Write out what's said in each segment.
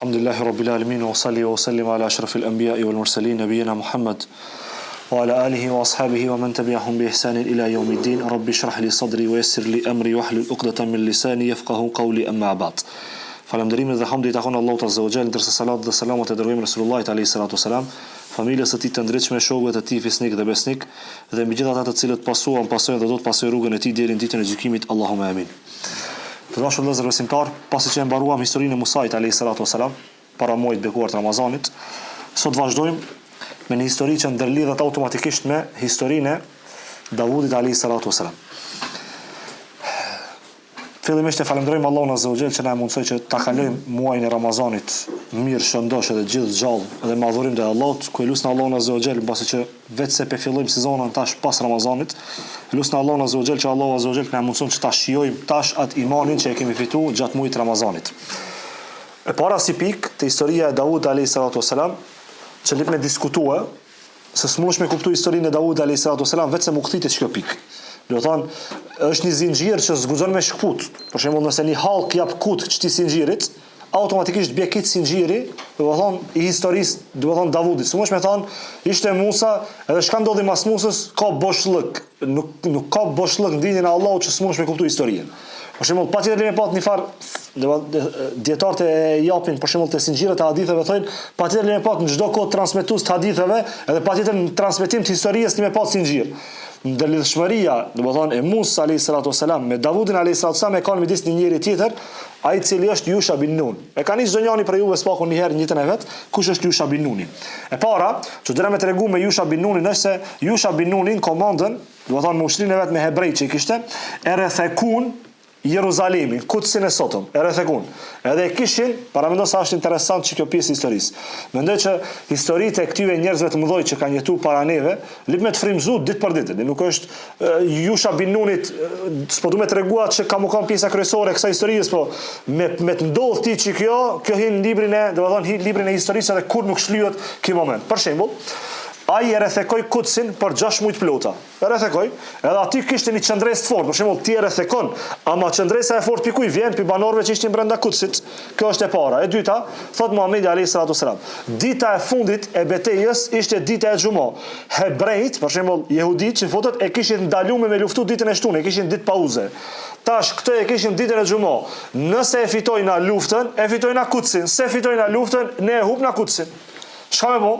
Alhamdulillahi Rabbil Alamin wa salli wa sallim ala ashrafil anbiya'i wal mursalin nabiyina Muhammad wa ala alihi wa ashabihi wa man tabi'ahum bi ihsanin ila yawmiddin. Rabbi shrah li sadri wa yassir li amri wahlul 'uqdatan min lisani yafqahu qawli, amma ba'd. Falënderimet dhe hamdi i takon Allahut Azza wa Jall, ndërsa salat dhe selamat e dërgojmë Resulullahit alayhi salatu wasalam, familjes së tij të ndritshme, shokëve të tij fisnik dhe besnik, dhe mbi gjithë ata të cilët pasojnë dhe do të pasojnë rrugën e tij deri në ditën e gjykimit. Allahumma amin. Të dashur vëllezër besimtar, pasi që e mbaruam historinë e Musait alayhi salatu wasalam para muajit bekuar të Ramazanit, sot vazhdojmë me një histori që ndërlidhet automatikisht me historinë e Davudit alayhi salatu wasalam. Fillimisht e falenderojmë Allahun Azza wa Jall që na mundsoi që ta kalojmë muajin e Ramazanit mirë, shëndosh edhe gjithë gjallë dhe me adhurim te Allahut, ku lutem Allahun Azza wa Jall mbasi që vetë se pe fillojmë sezonin tash pas Ramazanit, lutem Allahun Azza wa Jall që Allahu Azza wa Jall na mundson që ta shijojmë tash atë imanin që e kemi fituar gjatë muajit Ramazanit. E para si pikë te historia e Davudit alayhi salatu wasalam, që le të me diskutua se s'mundesh me kuptuar historinë e Davudit alayhi salatu wasalam vetëm u kthite çka pikë. Do të thonë, është një zinxhir që zguxon me shkput. Për shembull, nëse një hallk jap kut çti zinxhirit, automatikisht bie kit zinxhiri, do të thonë i historisë, do të thonë Davudit. S'mundesh me thonë ishte Musa, edhe çka ndodhi mas Musës, ka boshllëk. Nuk ka boshllëk ndjenjën e Allahut që s'mundesh me kuptuar historinë. Për shembull, patjetër ne pat një farë dietarët e japin për shembull te zinxhirët e haditheve thonë, patjetër ne pat në çdo kohë transmetues të haditheve, edhe patjetër në transmetim të historisë ne pat zinxhir. Ndërlidhshmëria, do të thonë, e Musa alayhi salatu wasalam me Davudin alayhi salatu wasalam e kanë midis një njeri tjetër, ai i cili është Yusha bin Nun. E kanë çdo njëri për juve spaku një herë njëtën e vet, kush është Yusha bin Nuni. E para, që dera me tregu me Yusha bin Nunin është se Yusha bin Nunin komandën, do të thonë, me ushtrinë e vet me hebrejt që i kishte, e rrethekun Jeruzalemin, Kutsin e sotëm, e rrethekun. Edhe kishin, para mendoj se është interesant që kjo pjesë historisë. Mendoj që historitë e këtyre njerëzve të mëdhoj që kanë jetuar para neve, lip me të frymëzu ditë për ditë. Nuk është Yusha bin Nunit, s'po duhet të treguat që ka më pjesa kryesore e kësaj historisë, po me të ndodh ti që kjo hin librin e, do të thonë librin e historisë edhe kur nuk shlyhet ky moment. Për shembull, ai e rrethekoi Kutsin për 6 muaj plota. E rrethekoi, edhe aty kishte një qendresë të fortë. Për shembull, ti e rrethekon, ama qendresa e fortë pikuj vjen pi banorëve që ishin brenda Kutsit. Kjo është e para. E dyta, thot Muhamedi alayhi salatu wasalam, dita e fundit e betejës ishte dita e xumë. Hebrejt, për shembull, jehudit që fotot e kishin ndaluar me luftu ditën e shtunë, e kishin ditë pauze. Tash këto e kishin ditën e xumë. Nëse e fitojnë luftën, e fitojnë Kutsin. Se fitojnë luftën, ne e hupna Kutsin. Çka më bë?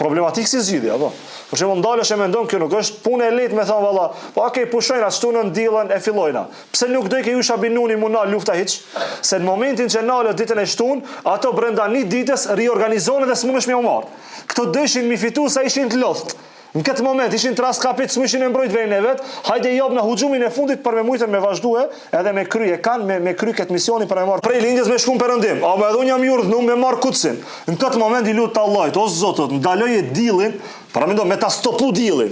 Problematik si zgjidhja, apo. Për shembull, ndalesh e mendon kjo nuk është punë e lehtë me thon valla, po okay, pushojnë ashtu në diellën e fillojna. Pse nuk do i ke Yusha bin Nuni mund lufta hiç? Se në momentin që nalë ditën e shtun, ato brenda një ditës riorganizohen dhe s'mundesh me u marr. Këto dëshin mi fitu sa ishin të lodhtë. Në këtë moment ishin të raskapit, s'mushin e mbrojt vejnë e vetë, hajde job në huxhumin e fundit për me mujtën me vazhdue, edhe me krye kanë, me kry këtë misioni për me marrë. Prej lindjes me shkum perëndim, a me edhe unë jam jurdhnu me marrë Kutsin. Në këtë moment i lutë të Allahit, o Zotët, ndaloje dillin, para mendo me ta stopu dillin.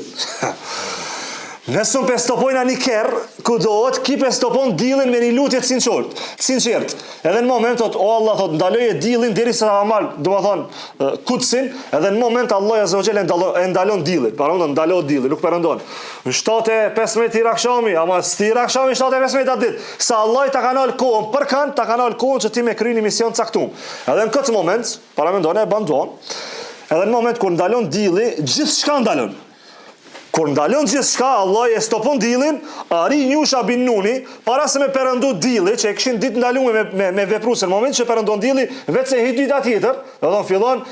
Nësëm pe stopojna një kerë, ku dohet, ki pe stopon dillin me një lutje të sinqert. Edhe në moment, o Allah, thot, ndaloje dillin, diri se na amal, do më thonë, Kutsin, edhe në moment, Allah Azza wa Jall e ndalon dillin, para unë ndalon dillin, nuk përëndon. Në 7:15 i rakshami, ama s'ti rakshami 7:15 atë ditë, sa Allah ta kanal kohën, për kanë, ta kanal kohën që ti me kry një mision caktum. Edhe në këtë moment, para mendon e bandon, edhe në moment kur ndalon dilli, gjithë shka ndalon. Kur ndalon gjithçka, Allah e stopon dillin, arri Yusha bin Nuni, para se me perëndu dilli, që e kishin ditë ndaluar me veprusën. Në moment që perëndon dilli, vetë se hit dita tjetër, do të thonë fillon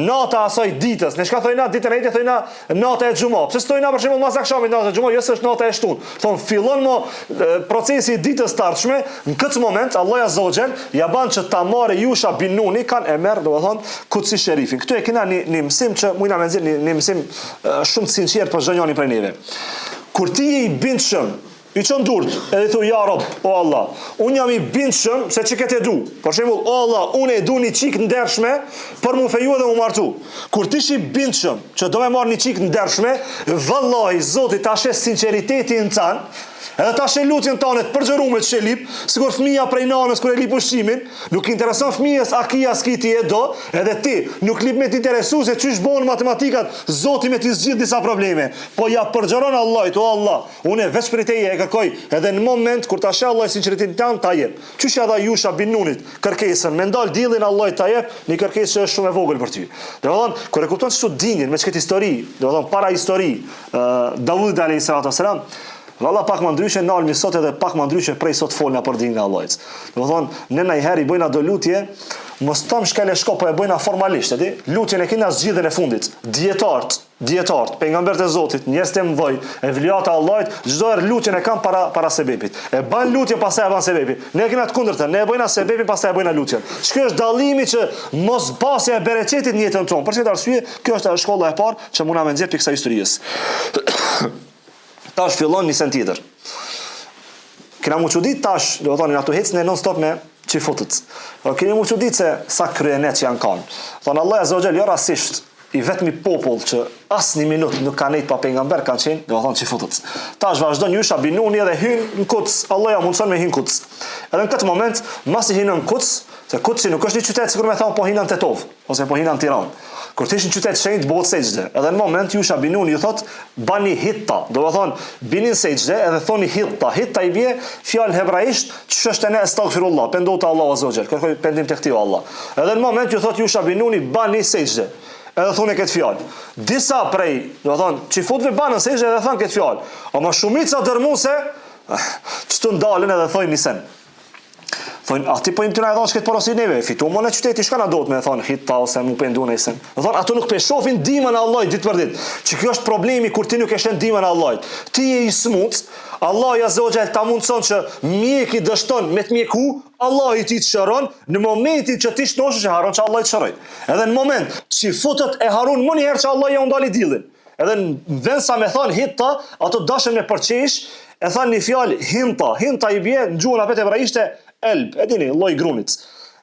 nata asaj ditës. Ne çka thojna ditën e ditë thojna nata e xumë. Pse s'thojna për shembull mas akşamit nata e xumë, jo s'është nata e shtunë. Thon fillon procesi i ditës së ardhshme, në këtë moment Allah Azza wa Jall ja ban që ta marrë Yusha bin Nuni kanë e merr, do të thonë Kutsi Sherifin. Këtu e kena një mësim që mujna me nxjerr një mësim shumë të sinqert për njëri prej neve. Kur ti je i bindshëm, i çon durt, edhe thu ja Rob, o Allah, unë jam i bindshëm se çka të du. Për shembull, o Allah, unë e du një çik ndershme për mu feju dhe mu martu. Kur ti je i bindshëm që do më marr një çik ndershme, vallahi Zoti ta shes sinqeritetin tan, Edhe tash e lutjen tonë të përgjërume që e lip, sikur fëmia prej nanës kur e lip ushqimin, nuk intereson fëmijës a kia s'kiti e do, edhe ti nuk lip me t'interesu se çysh bën matematikat, Zoti me t'i zgjidh disa probleme. Po ja përgjëron Allahut, o Allah, unë veç për teje e kërkoj, edhe në moment kur ta sheh Allah sinqeritetin tan ta jep. Çysh ja dha Jusha bin Nunit kërkesën, me ndal dillin Allahut ta jep, një kërkesë që është shumë e vogël për ty. Domethënë, kur e kupton çu dinjin me çket histori, domethënë para histori, Davud alayhis salam, valla pak më ndryshe nalmi sot edhe pak më ndryshe prej sot folna për dinën e Allahut. Domethënë, ne na i herë i bëjna do lutje, mos tam shkele shko, po e bëjna formalisht, e di? Lutjen e kena zgjidhjen e fundit. Dietart, pejgamberët e Zotit, njerëz të mëdhoj, evliata e Allahut, çdo herë lutjen e kanë para sebepit. E bën lutje pastaj e bën sebepi. Ne kena të kundërtën, ne e bëjna sebepi pastaj e bëjna lutjen. Ç'ky është dallimi që mos basja e bereqetit në jetën tonë. Për këtë arsye, kjo është shkolla e parë që mund na nxjerr pikë kësaj historisë. Tash fillon një sen tjetër. Kena mu çudit tash, do të thonë ato hecën non stop me çifutët. Kena mu çudit se sa kryenet që janë kanë. Thonë Allah azza wa jall jo rastisht i vetmi popull që asnjë minutë nuk kanë nejt pa pejgamber kanë qenë, do të thonë çifutët. Tash vazhdon Jusha bin Nuni edhe hyn në Kuds. Allah ja mundson me hyn në Kuds. Edhe në këtë moment, masi hyn në Kuds, se Kudsi nuk është një qytet sikur më thon po hinan Tetov ose po hinan Tiranë. Kur të ishin qytet shenjt bëhet sejdë. Edhe në moment Jusha bin Nuni ju thot bani hitta, do të thonë binin sejdë edhe thoni hitta. Hitta i bie fjalë hebraisht që është ne astaghfirullah, pendohet Allahu azza wa jall, kërkoj pendim tek ti Allah. Edhe në moment ju thot Jusha bin Nuni bani sejdë. Edhe thonë këtë fjalë. Disa prej, do të thonë, çifutëve banën sejdë edhe thonë këtë fjalë. Ama shumica dërmuese çtu ndalen edhe thonë nisen. Thonë, a ti po im të na e dhash këtë porosi neve, fitu më në qyteti, shka na do të me thonë, hitta ose mu pendu nëjsen. Dhe thonë, ato nuk peshofin dimën e Allahit ditë për ditë, që kjo është problemi kur ti nuk e shen dimën e Allahit. Ti je i smuc, Allah ja zogjel ta mundëson që mjeki dështon me të mjeku, Allah i ti të shëron, në momentin që ti shnoshu që haron që Allah i të shëroj. Edhe në moment që futët e harun më njëherë që Allah ja undali dillin. Edhe në vend sa me thonë hitta, ato dashën me përqesh, e thonë një fjalë hinta i bje në gjuhën apet ebraishte elb, e dini, lloj grunit.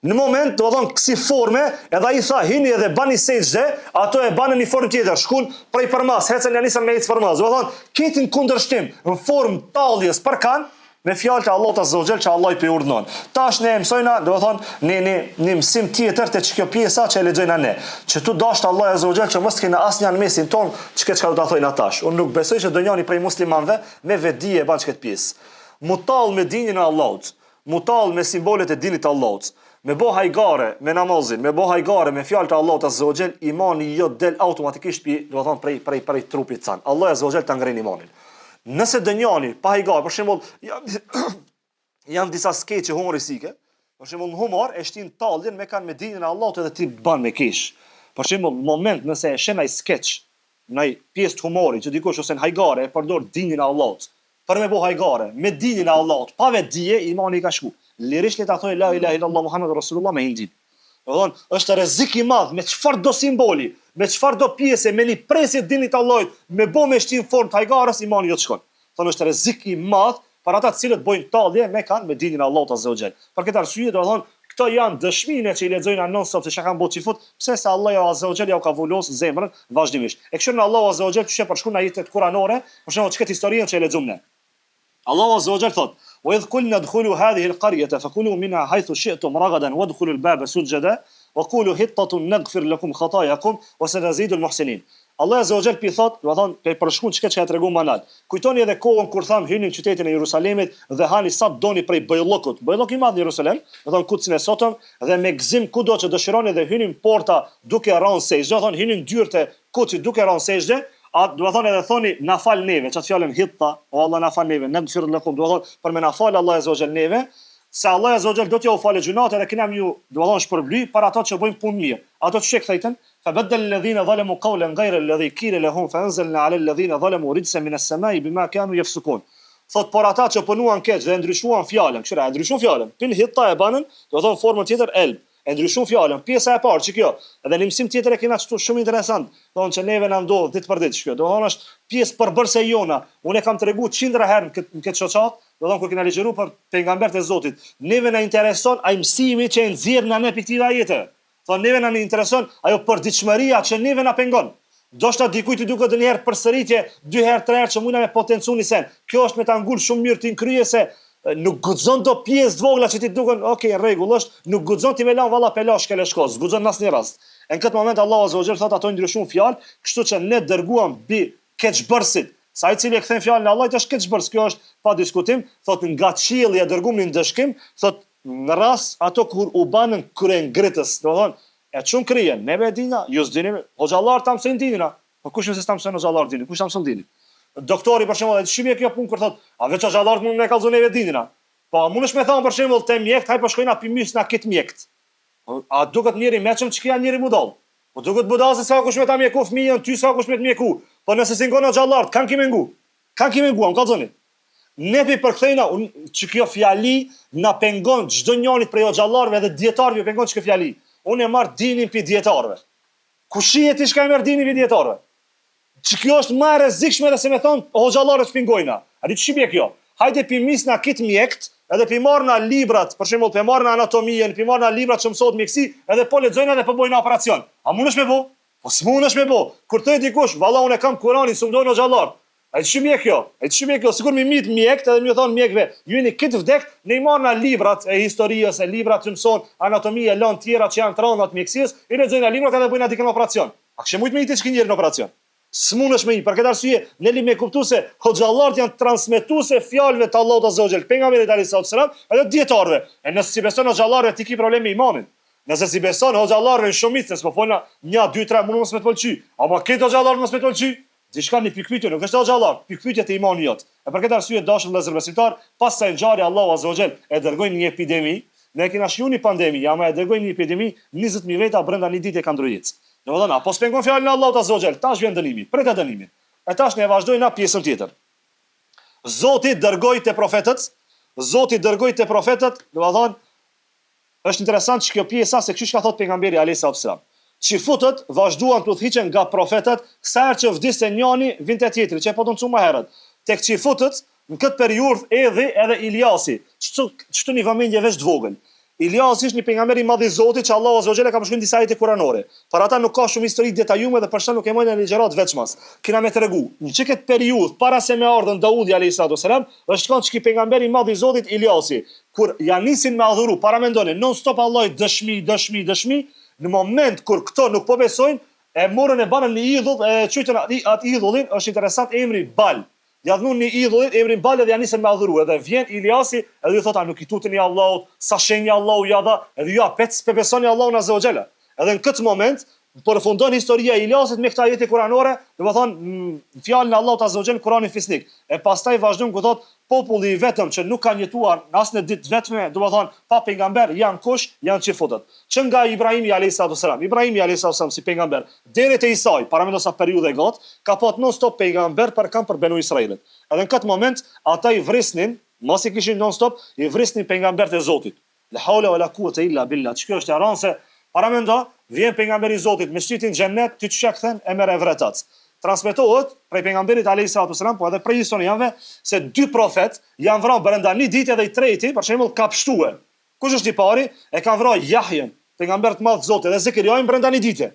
Në moment, do të thonë kësi forme, edhe ai tha, hini edhe bani sejdë, ato e banë në një formë tjetër, shkun prej përmas, hecën ja nisën me ecë përmas. Do të thonë, ketin kundërshtim, në formë talljes për kanë, me fjalët e Allahut azza wa jall që Allah i urdhnon. Tash ne mësojna, do të thonë, një mësim tjetër te kjo pjesa që e lexojna ne. Që tu dashur Allah azza wa jall që mos të kena asnjë në mesin ton, çka do ta thojnë atash. Unë nuk besoj që do njëri prej muslimanëve me vedi e bën çket pjesë. Mutall me dinjën e Allahut. Mutall me simbolet e dinit të Allahut, me bo hajgare me namazin, me bo hajgare me fjalët e Allahut azza wa jall, imani jo del automatikisht do të thonë prej trupit tan. Allah azza wa jall ta ngren imanin. Nëse dënjani pa hajgare, për shembull, janë disa skeçe humoristike. Për shembull, në humor e shtin talljen me kanë me dinën e Allahut edhe ti bën me kesh. Për shembull, në moment nëse e shen ai skeç, në pjesë të humorit që dikush ose në hajgare e përdor dinën e Allahut, për me bo hajgare, me dinjën e Allahut, pa vetë dije, imani i ka shku. Lirisht le ta thojë la ilaha illallah Muhammedur Rasulullah me hindin. Do thonë, është rrezik i madh me çfarë do simboli, me çfarë do pjesë, me një presje dinit Allahut, me bo me shtin formë të hajgares, imani jo të shkon. Thonë është rrezik i madh për ata të cilët bojnë tallje me kanë me dinjën e Allahut azza wa jall. Për këtë arsye do thonë, këto janë dëshminë që i lexojnë non stop se çka kanë bërë çifut, pse se Allahu azza wa jall ja ka vulos zemrën vazhdimisht. E kështu në Allahu azza wa jall çka përshkruan ajetet kuranore, për shembull çka historinë që e lexojmë ne. Allahu azza wa jall thot: "Wa idh qulna adkhulu hadhihi al-qaryata fakulu minha haythu shi'tum ragadan wadkhulu al-baba sujada wa qulu hittatun naghfir lakum khatayakum wa sanazidu al-muhsinin." Allah azza wa jall pi thot, do të thon pe përshkruan çka ja tregon manat. Kujtoni edhe kohën kur tham hynin në qytetin e Jerusalemit dhe hani sa doni prej Bojllokut. Bojllok i madh në Jerusalem, do thon Kudsin e sotëm dhe me gzim kudo që dëshironi dhe hynin porta duke rënë sejdë, do thon hynin dyert e Kudsit duke rënë sejdë. Do të thonë edhe thoni na fal neve, çat fjalën hitta, o Allah na fal neve, naghfir lakum, do të thonë për me na fal Allah azza wa jall neve, se Allah azza wa jall do t'ju falë gjunat edhe kena ju, do të thonë shpërbly para ato që bëjnë punë mirë. Ato që thëjtën, fa badal alladhina zalamu qawlan ghayra alladhi qila lahum fa anzalna ala alladhina zalamu rijsan min as-samai bima kanu yafsukun. Thot por ata që punuan keq dhe ndryshuan fjalën, këshira e ndryshuan fjalën. Pin hitta e banën, do të thonë formën tjetër elb. E ndryshon fjalën, pjesa e parë që kjo, edhe në mësim tjetër e kena çtu shumë interesant, thonë që neve na ndodh ditë për ditë kjo. Do thonë është pjesë përbërëse jona. Unë e kam treguar 100 herë në këtë shoqat, do thonë kur kena ligjëruar për pejgamberët e Zotit. Neve na intereson ai mësimi që e nxjerr na në piktiva jetë. Thonë neve na intereson ajo përditshmëria që neve na pengon. Ndoshta dikujt I duket një herë përsëritje, 2 herë, 3 herë që mundna me potencu një sen. Kjo është me ta ngul shumë mirë ti kryje se nuk guxon do pjesë të vogla që ti duken, okay, rregull është, nuk guxon ti me lan valla pelash kele shkos, guxon në asnjë rast. Në këtë moment Allahu Azza wa Jall thot ato ndryshon fjalë, kështu që ne dërguam bi keqbërësit. Sa I cili e kthen fjalën e Allahut është keqbërës, kjo është pa diskutim, thot nga qielli ja dërguam në dëshkim, thot në rast ato kur u banën krye ngritës, do thonë e çun krijen, neve e dina, ju s'dini, hoxhallar ta mësojnë dinina. Po kush nëse ta mëson hoxhallar dini, kush ta mëson dini? Doktori për shembull, shihje kjo punë kur thot, a veç hoxhallar mund me kallzon neve dinina. Po mundesh me thon për shembull te mjekt, haj po shkojna pi mys na kit mjekt. A duket njëri mëshëm çka njëri budall. Po duket budall se sa kush me ta mjeku fëmijën, ty sa kush me të mjeku. Po nëse singon hoxhallar, kan kimë ngu. Kan kimë ngu, kallzoni. Ne pi përkthejna që kjo fjali na pengon çdo njërit prej hoxhallarëve dhe dietarëve pengon çka fjali. Unë e marr dinin pi dietarëve. Ku shihet ti çka e merr dinin pi dietarëve? Që kjo është më e rrezikshme dhe se me thon hoxhallarët shpingojna. A di ç'shibje kjo? Hajde pi misna kit mjekt, edhe pi marrna librat, për shembull, pi marrna anatomien, pi marrna librat që mësohet mjeksi, edhe po lexojna dhe po bojnë operacion. A mundesh me bë? Po s'mundesh me bë. Kur thoj dikush, valla unë kam Kur'anin, s'mdon hoxhallar. Ai ç'shibje kjo? Kjo sikur mi mit mjekt edhe më thon mjekve, ju jeni kit vdek, ne I marrna librat e historisë, librat që mëson anatomia, lën tjera që janë traumat mjekësisë, I lexojna librat edhe bojnë dikën operacion. A kishe mujt me I të shkinjer në operacion? S'mundesh me I, për këtë arsye, ne li me kuptu se hoxhallarët janë transmetuese fjalëve të Allahut Azza wa Jall, pejgamberit alayhis salam, edhe dietarëve. E nëse si beson hoxhallarëve ti ke problem me imanin. Nëse si beson hoxhallarëve shumicën, s'po folna 1 2 3 mund mos me të pëlqy. Ama këtë hoxhallar mos me të pëlqy. Diçka në pikpyetje, nuk është hoxhallar, pikpyetja te imani jot. E për këtë arsye dashur vëllezër besimtar, pas sa ngjarja Allahu Azza wa Jall e dërgoi një epidemi, ne kemi shihuni pandemi, ama e dërgoi një epidemi, 20000 veta brenda një dite kanë ndrojit. Domethënë, apo s'pengon fjalën e Allahut Azza wa Jall, tash vjen dënimi, pritet dënimin. E tash ne vazhdojmë na pjesën tjetër. Zoti dërgoi te profetët, domethënë është interesant që kjo pjesa se çish ka thot pejgamberi alayhis salam. Çifutët vazhduan të udhhiqen nga profetët, sa herë që vdiste njëri, vinte tjetri, që po doncu më herët. Tek çifutët në këtë periudhë edhe Iliasi, çto një vëmendje veç të vogël. Iliasi është një pejgamber I madh I Zotit që Allahu Azza wa Jalla ka përshkruar disa ajete kuranore. Për ata nuk ka shumë histori detajume dhe për shkak nuk e mojnë në ligjërat veçmas. Kena me tregu, në çket periudhë para se me ardhën Daudi alayhis salam, është kanë çki pejgamber I madh I Zotit Iliasi, kur ja nisin me adhuru, para mendoni, non stop Allahi dëshmi, në moment kur këto nuk po besojnë, e morën e banën në idhull, e çujtën atë idhullin, është interesant emri Bal. Ja dhënë një idhull, emrin Bal dhe ja nisën me adhuru, edhe vjen Iliasi, edhe ju thotë, nuk I tuteni Allahut, sa shenja Allahu ja dha, edhe ju pe besoni Allahun Azza wa Jalla. Edhe në këtë moment përfundon historia e Iliasit me këtë ajete kuranore, domethënë fjalën e Allahut Azza wa Jalla Kurani fisnik. E pastaj vazhdon ku thotë populli I vetëm që nuk kanë jetuar në asnjë ditë vetme, domethënë pa pejgamber, janë kush? Janë çifutët. Që nga Ibrahimi alayhis salam. Ibrahimi alayhis salam si pejgamber, deri te Isai, para mendos sa periudhë e got, ka pas non stop pejgamber për Benu Israilit. Edhe në këtë moment ata I vrisnin, mos I kishin non stop, I vrisnin pejgambert e Zotit. La hawla wala quwata illa billah. Ç'kjo është aranse, para mendo, vjen pejgamberi I Zotit me shtitin xhennet, ti çka kthen e merr evretat. Transmetohet prej pejgamberit alayhis salam, po edhe prej historianëve se 2 profet janë vrarë brenda një dite dhe I treti, për shembull, ka pshtuar. Kush është I pari? E kanë vrarë Jahjen, pejgamber të madh Zotit, dhe Zekeriajin brenda një dite.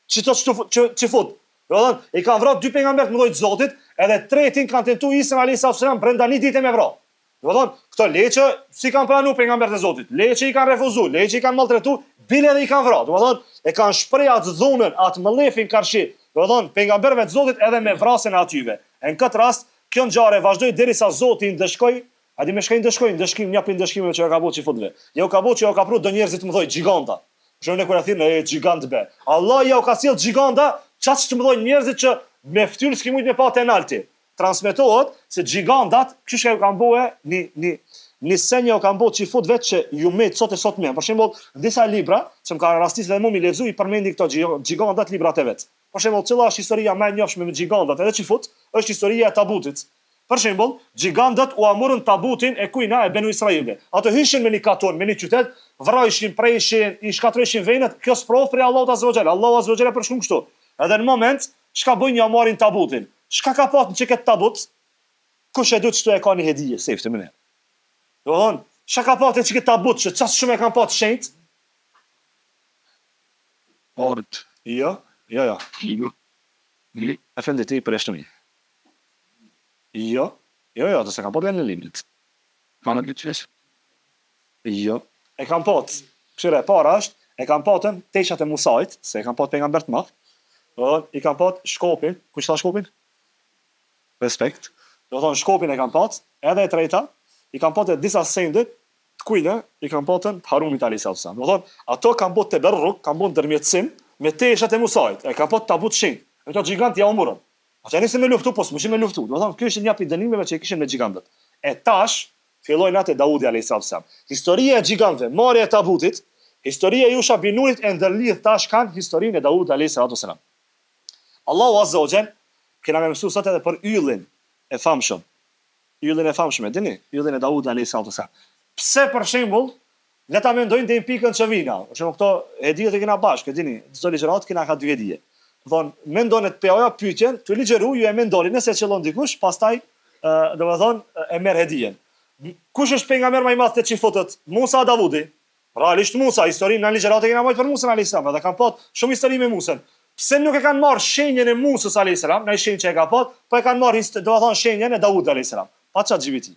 Çifut. Domethënë, I kanë vrarë 2 pejgamber të mëdhenj të Zotit, edhe tretin kanë tentuar Isa alayhis salam brenda një dite me vrarë. Domethënë, këto leçë si kanë pranuar pejgamberët e Zotit. Leçë I kanë refuzuar, leçë I kanë maltretuar, bile edhe I kanë vrarë. Domethënë, e kanë shpreh atë dhunën, atë mëllefin karshi. Domethënë, pejgamberëve të Zotit edhe me vrasjen e atyve. Në këtë rast, kjo ngjarje vazhdoi derisa Zoti I ndeshkoi, a di më shkojnë ndeshkim, një prej ndeshkimeve që ka bëu çifutëve. Jo ka bëu që jo ka pru do njerëzit më thoj gjiganta. Për shembull, kur thënë gjigant be. Allah ja u ka sjell gjiganta, çast të më thoj njerëzit që me fytyrë s'ki mujt me pa penalti. Transmetohet se gigantat, kish kanë bëu një senjë kanë bëu çifutëve që ju me sot e sot më. Për shembull, disa libra, që më ka rastisë dhe më mi lexoj, I përmendi këto gigantat librat e vet. Për shembull, cila është historia më e njohshme me gigantat edhe çifut, është historia e tabutit. Për shembull, gigantat u amurën tabutin e kujna e Benu Israilit. Ato hyshin me një katon, me një qytet, vrajshin, prejshin, I shkatërreshin venet, kjo sprov për Allahu Azza wa Jalla. Allahu Azza wa Jalla përshkruan kështu. Edhe në moment, çka bëjnë ja marrin tabutin. Çka ka pat në çeket tabut? Kush e di çto e ka një hedije, seftë më ne. Domthon, çka ka pat në çeket tabut, që çast shumë e kanë pat shenjt? Ort. Jo. Efendi ti për eshtëmi. Jo, të se kam pot në limit. Mana të qesh? Jo. E kam pot, këshire, para është, e kam potën teshat e Musait, se e kam pot pejgamber të madh. I kam pot shkopin, kush tha shkopin? Respekt. Do thonë shkopin e kam pot, edhe e treta, i kam pot e disa sendet, të kujnë, i kam potën të Harunit alayhis salam. Do thonë, ato kam pot të berruk, kam pot ndërmjetësim me teshat e Musait, e kam pot tabut shenjë. Ato gjigant ja umurën. Ata nisën me luftu, po s'mushin me luftu. Do thonë, ky është një prej dënimeve që i kishin me gjigantët. E tash fillojnë atë Daudi alayhis salam. Historia e gjigantëve, marrja e tabutit, historia e Yusha bin Nunit e ndërlidh tash kanë historinë e Daudi alayhis salam. Allahu azza wa jall kena më mësuar sot edhe për yllin e famshëm. Yllin e famshëm, e dini? Yllin e Daudi alayhis salam. Pse për shembull le ta mendojnë deri në pikën që vina. Për shembull këto hedije të kena bashkë, e dini? Çdo ligjërat kena ka dy hedije. Don mendon të peoja pyetjen, të ligjëru ju e mendoni nëse qellon dikush, pastaj domethënë e merr hedijen. Kush është pejgamber më i madh te çifotët? Musa Davudi. Realisht Musa, historinë në ligjërat e kena marrë për Musa alayhis salam, edhe kanë pat shumë histori me Musën. Pse nuk e kanë marrë shenjën e Musës alayhis salam, në shenjë që e ka pat, po e kanë marrë domethënë shenjën e Davudit alayhis salam. Pa ChatGPT.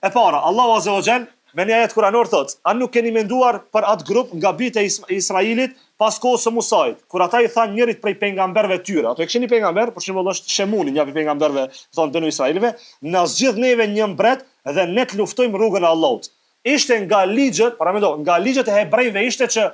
E para, Allahu azza wa jall me një ajet kuranor thot, a nuk keni menduar për atë grup nga bitë e Israilit pas kohës së Musait, kur ata i thanë njërit prej pejgamberëve tyre, ato e kishin një pejgamber, për shembull është Shemuni, një prej pejgamberëve, thonë Benu Israilëve, na zgjidh neve një mbret dhe ne të luftojmë rrugën e Allahut. Ishte nga ligjet, para mendo, nga ligjet e hebrejve ishte që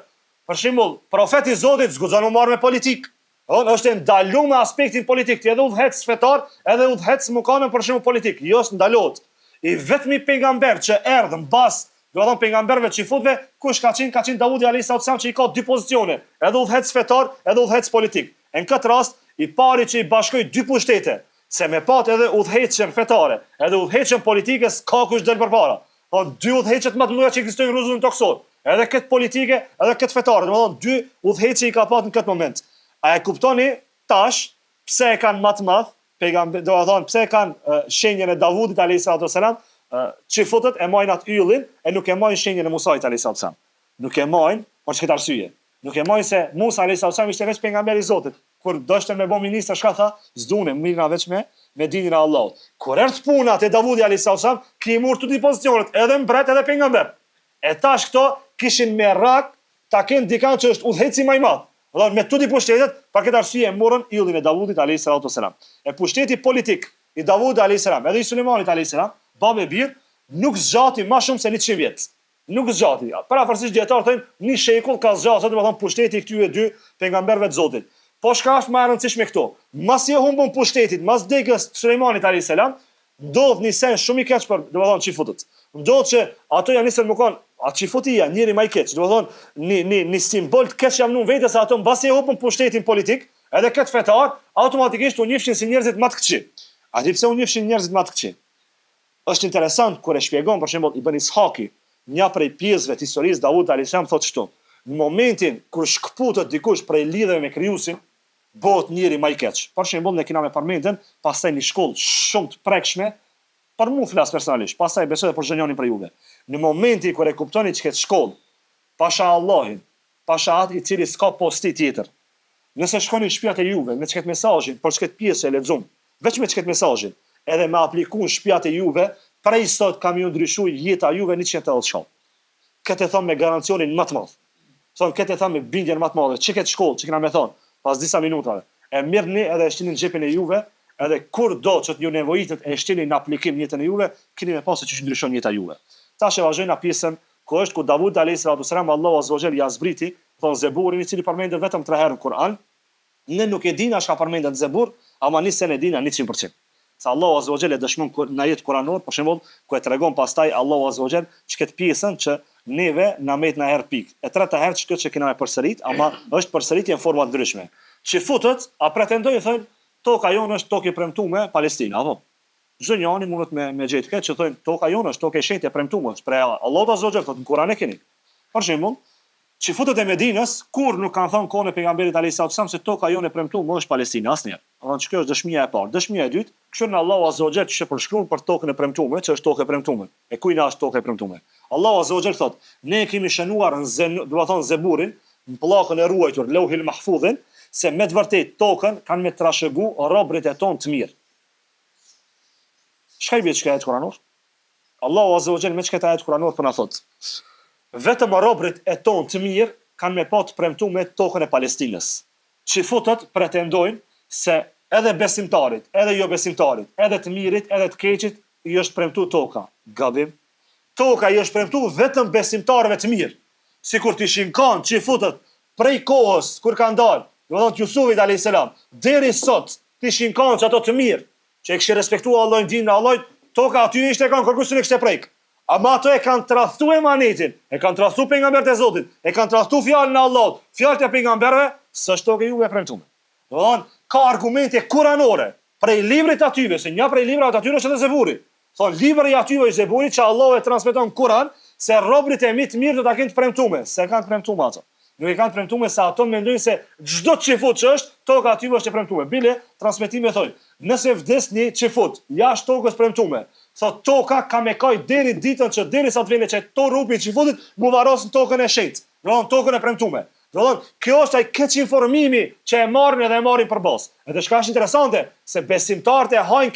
për shembull profeti i Zotit zguxon u marr me politik. Është ndaluar me aspektin politik, ti edhe udhëhec fetar, edhe udhëhec mukanën për shembull politik, jo s'ndalohet. I vetmi pejgamber që erdhi mbas, do të thonë pejgamberëve çifutëve, kush ka qenë Daudi alayhis salam që i ka dy pozicione, edhe udhëhec fetar, edhe udhëhec politik. Në këtë rast, i pari që i bashkoi dy pushtete, se me pat edhe udhëheqjen fetare, edhe udhëheqjen politike s'ka kush del përpara. Po dy udhëheqjet më të mëdha që ekzistojnë në rrugën toksor, edhe këtë politike, edhe këtë fetare, domethënë dy udhëheqje i ka pat në këtë moment. A e kuptoni tash pse e kanë më të madh pejgamber, do të thonë pse kanë shenjën e Davudit alayhis salam, çifutët e majnë atë yllin e nuk e majnë shenjën e Musait alayhis salam. Nuk e majnë për çka arsye. Nuk e majnë se Musa alayhis salam ishte vetë pejgamberi i Zotit. Kur dështe me bë ministër, çka tha? S'dunë mirë veç me dinin e Allahut. Kur erdh puna te Davudi alayhis salam, ki mur të dy pozicionet, edhe mbret edhe pejgamber. E tash këto kishin merrak ta kenë dikant që është udhëheci më i madh. Dhe me tuti pushtetet, për këtë arsye e morën yllin e Davudit alayhis salam. E pushteti politik i Davudit alayhis salam, edhe i Sulejmanit alayhis salam, babë e birë, nuk zgjati më shumë se 100 vjet. Nuk zgjati. Parafërsisht dietar thonë një shekull ka zgjatur, domethënë pushteti i këtyre dy pejgamberëve të Zotit. Po çka është më e rëndësishme këto? Mbas i humbun pushtetit, mbas degës Sulejmanit alayhis salam, ndodh një sen shumë i keq për domethënë çifutët. Ndodh që ato janë nisën më kon, atë çifutia, njëri më i keq, domethënë një simbol të keq jam në vetë se ato mbas i humbun pushtetin politik, edhe këtë fetar, automatikisht u njihshin si njerëzit më të këqij. A di pse u njihshin njerëzit më të këqij? Është interesant kur e shpjegon për shembull Ibn Ishaqi, një prej pjesëve të historisë Davud alayhis salam thotë kështu: në momentin kur shkputet dikush prej lidhjeve me krijuesin, bëhet njëri më i keq. Për shembull ne kemi me përmendën pastaj një shkollë shumë të prekshme, për mua flas personalisht, pastaj besoj edhe për zhënjonin për juve. Në momentin kur e kuptoni që këtë shkollë, pasha Allahin, pasha atë i cili s'ka posti tjetër. Nëse shkoni në shtëpiat e juve me çket mesazhin, për çket pjesë e lexum, veç me çket mesazhin, edhe me aplikun shtëpiat e juve, prej sot kam ju ndryshuar jeta juve 180 shkallë. Këtë e thon me garancionin më të madh. Thon këtë e thon me bindjen më të madhe. Çka këtë shkollë që kena me thon, pas disa minutave. E mirëni edhe e shtini në xhepin e juve, edhe kur do që ju nevojitet e shtini në aplikim jetën e juve, keni me pasë që ndryshon jeta juve. Tash e vazhdojnë pjesën ku është ku Davud alayhis salam Allahu azza wa jall ja zbriti, thon Zeburin i cili përmendet vetëm 3 herë në Kur'an. Ne nuk e dina çka përmendet Zebur, ama nisën e dina 100%. Se Allahu azza wa jall e dëshmon në ajet kuranor, për shembull, ku e tregon pastaj Allahu azza wa jall çket pjesën që neve na met na herë pik. E treta herë çka që kena me përsërit, ama është përsëritje në forma ndryshme. Çifutët a pretendojnë thonë toka jonë është tokë e premtuar Palestina, apo? Çdo njëri mundet me gjetë këtë që thonë toka jonë është tokë e shenjtë e premtuar, për Allahu azza wa jall thotë në Kur'an e keni. Për shembull, çifutët e Medinës kur nuk kanë thënë kohën e pejgamberit alayhis salam se toka jonë e premtuar është Palestina asnjëherë. Domethënë kjo është dëshmia e parë. Dëshmia e dytë, kështu Allahu azza wa jall që përshkruan për tokën e premtuar, që është tokë e premtuar. E kujna është tokë e premtuar? Allahu azza wa jall thotë, ne kemi shënuar do të thonë Zeburin, në pllakën e ruajtur Lauhil Mahfudhin, se me të vërtet tokën kanë me trashëgu robrit e tonë të mirë. Çka i bie çka ajet kuranor? Allahu Azza wa Jall me çka ajet kuranor po na thot. Vetëm robrit e tonë të mirë kanë me pa të premtuar me tokën e Palestinës. Çifutët pretendojnë se edhe besimtarit, edhe jo besimtarit, edhe të mirit, edhe të keqit i është premtuar toka. Gabim. Toka i është premtuar vetëm besimtarëve të mirë. Sikur të ishin kanë çifutët prej kohës kur kanë dalë, domethënë Jusufit alayhis salam, deri sot të ishin kanë ato të mirë, që e kishin respektuar Allahun, dinën e Allahut, toka aty ishte kanë kërkuesin e kishte prek. Ama ato e kanë tradhtu emanetin, e kanë tradhtu pejgamberët e Zotit, e kanë tradhtu fjalën e Allahut, fjalët e pejgamberëve, s'është tokë juve premtuar. Domethënë ka argumente kuranore prej librit atyve, se një prej librave atyre është edhe Zeburi. Thon libri i atyve i Zeburit që Allahu e transmeton Kur'an, se robrit e mi të mirë do ta kenë të premtuar, se kanë të premtuar ato. Nuk e kanë të premtuar se ato mendojnë se çdo çifut që është, toka atyve është e premtuar. Bile transmetimi thonë, nëse vdesni çifut jashtë tokës premtuar, thot toka ka me kaj deri ditën që derisa të vjen që to rupi çifutit mu varrosin tokën e shenjtë. Domthon tokën e premtuar. Domthon kjo është ai keq informimi që e marrin edhe e marrin përbos. Edhe çka është interesante, se besimtarët e hajnë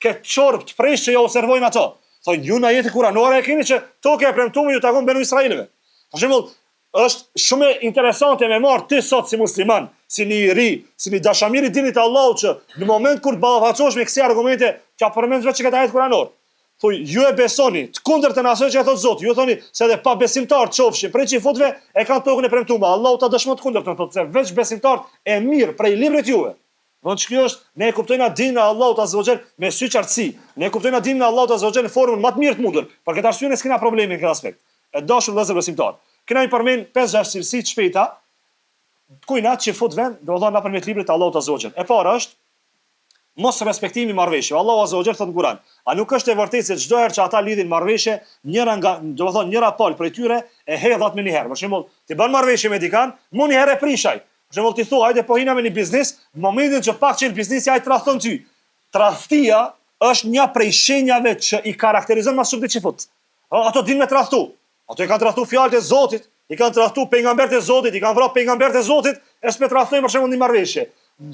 këtë çorb të prishë që jo observojnë ato. Thonë ju në jetë kuranore e keni që toka e premtuar ju takon benu Israelëve. Për shembull, është shumë interesante me marr ti sot si musliman, si një i ri, si një dashamir i dinit Allahut që në moment kur të ballafaqohesh me kësi argumente, t'ja përmend vetë që këtë ajet kuranor. Thuaj, ju e besoni të kundërtën asaj që e thot Zoti. Ju thoni se edhe pa besimtar çofshin prej çifutëve e kanë tokën e premtuar. Allahu ta dëshmon të kundërtën, thotë se veç besimtar e mirë prej librit juve. Von ç'kjo është, ne e kuptojmë dinën e Allahut Azza wa Jall me sy qartësi. Ne e kuptojmë dinën e Allahut Azza wa Jall në formën më të mirë të mundur. Për këtë arsye ne s'kena probleme në këtë aspekt. E dashur vëllezër besimtar. Kena i përmend 5-6 cilësi të shpejta kujna që fut vend, domethënë nëpërmjet librit të Allahut Azza wa Jall. E para është mos respektimi marrëveshjeve. Allahu Azza wa Jall thotë në Kur'an, a nuk është e vërtetë se çdo herë që ata lidhin marrëveshje, njëra nga, domethënë njëra palë prej tyre e hedhat me një herë. Për shembull, ti bën marrëveshje me dikan, më një herë e prishaj. Për shembull, ti thua, hajde po hina me një biznes, në momentin që pak çel biznesi ai tradhton ty. Tradhtia është një prej shenjave që i karakterizon më shumë çifut. Ato dinë me tradhtu. Ato i kanë tradhtu fjalët e Zotit, i kanë tradhtu pejgamberët e Zotit, i kanë vrarë pejgamberët e Zotit, e s'pe tradhtojnë për shembull një marrëveshje.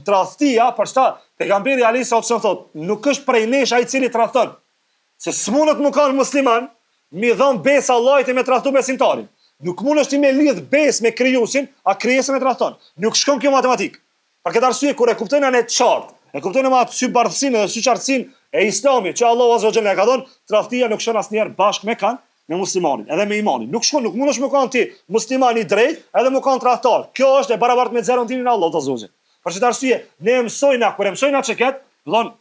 Tradhtia, për çka pejgamberi alayhis salam thotë, nuk është prej nesh ai i cili tradhton. Se s'mundet më kanë musliman, mi dhon besë Allahut e me tradhtu besimtarin. Nuk mund është ti me lidh besë me krijuesin, a krijesën e tradhton. Nuk shkon kjo matematik. Për këtë arsye kur e kuptojnë anë të qartë, e kuptojnë me atë sy bardhësinë dhe sy qartësinë e Islamit që Allahu Azza wa Jalla ka dhënë, tradhtia nuk shon asnjëherë bashkë me kan me muslimanin, edhe me imanin. Nuk shkon, nuk mundesh më kanë ti musliman i drejt, edhe më kanë tradhtar. Kjo është e barabartë me zero dinin Allahu Azza wa Jalla. Për këtë arsye, ne mësojna kur e mësojna çeket, don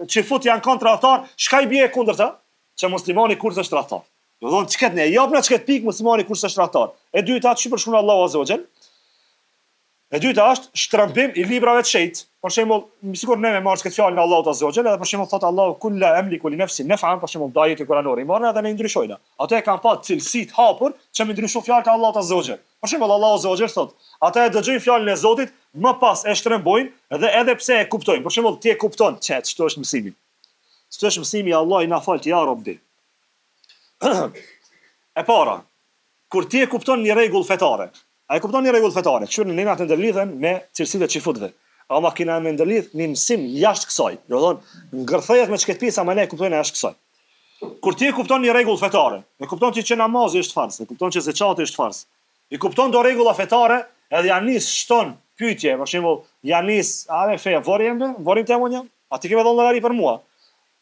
çifut janë kontradiktor, çka i bie kundërta? Që muslimani kur është tradhtar. Do thonë çket ne japna çket pik muslimani kur është tradhtar. E dyta ç'i përshkruan Allahu Azza wa Jall. E dyta është shtrëmbim i librave të shenjtë. Për shembull, sikur ne me marrë këtë fjalën e Allahut Azza wa Jall, edhe për shembull thotë Allahu kulla amliku li nafsi naf'an, për shembull dajeti kuranore, i marrën edhe ne ndryshojna. Ato e kanë pa cilësi të hapur që më ndryshon fjalët e Allahut Azza wa Jall. Për shembull Allahu Azza wa Jall thotë, ata e dëgjojnë fjalën e Zotit, më pas e shtrëmbojnë dhe edhe pse e kuptojnë. Për shembull ti e kupton ç'është mësimi. Ç'është mësimi Allah i na fal ti ja robdi. E para, kur ti e kupton një rregull fetare, a e kupton një rregull fetare, çfarë ne na të ndërlidhen me cilësitë e çifutëve. Ama kena me ndërlidh një mësim jashtë kësaj. Do të thonë, ngërthehet me çket pjesa më ne kuptojnë jashtë kësaj. Kur ti e kupton një rregull fetare, e kupton ti që namazi është farz, e kupton që zekati është farz. I kupton do rregulla fetare, edhe janë nis shton pyetje, për shembull, janë nis, a me fe vorim te unë, a ti ke dhënë llogari për mua?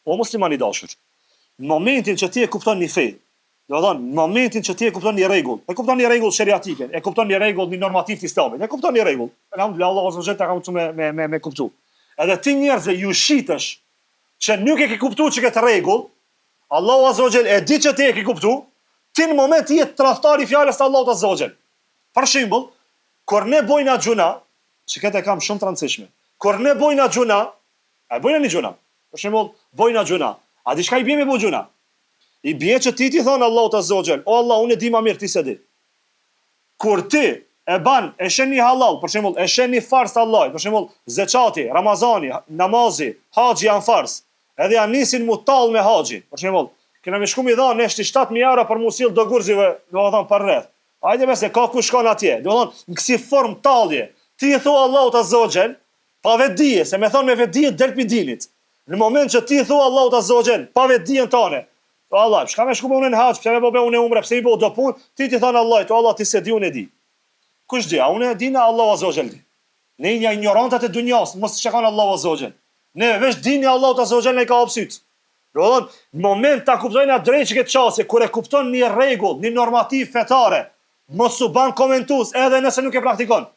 O musliman i dashur. Në momentin që ti e kupton një fe, do të thonë, në momentin që ti e kupton një rregull, e kupton një rregull sheriatike, e kupton një rregull një normativ të Islamit, e kupton një rregull. Alhamdulillah Allahu Azza wa Jalla ka mësuar me kuptu. Edhe ti njerëzve ju shitesh që nuk e ke kuptuar që këtë rregull, Allahu Azza wa Jalla e di që ti e ke kuptuar, ti në moment je tradhtar i fjalës së Allahut Azza wa Jalla. Për shembull, kur ne bojna xhuna, që këtë e kam shumë të rëndësishme. Kur ne bojna xhuna, a bojna një xhuna? Për shembull, bojna xhuna. A di çka i bie me bojë xhuna? I bie që ti thon Allahut Azza wa Jall, o Allah, unë e di më mirë ti se di. Kur ti e ban, e shen një halal, për shembull, e shen një fars të Allahut, për shembull, zekati, Ramazani, namazi, haxhi janë fars. Edhe janë nisin mu tall me haxhin. Për shembull, kena më shku mi dha neshti 7.000 euro për mu sill do gurzive, do të thon për rreth. Hajde mëse ka ku shkon atje. Do të thon në kësi formë tallje, ti i thua Allahut Azza wa Jall, pa vetdije, se me thonë me vetdije del pi dinit. Në moment që ti i thua Allahut Azza wa Jall, pa vetdijen tane, o Allah, shka me shku me unë në haç, pse me bo me unë umre, pse i bo do punë, ti thonë Allahut, o Allah, ti se di unë e di. Kush di? A unë e di na Allahu Azza wa Jall di. Ne një ignorantat e dunjas, mos çka kanë Allahu Azza wa Jall. Ne veç dini Allahu Azza wa Jall ne ka hapsyt. Do të thonë, në moment ta kuptojnë atë drejt që këtë çasti, kur e kupton një rregull, një normativ fetare, mos u ban komentues edhe nëse nuk e praktikon.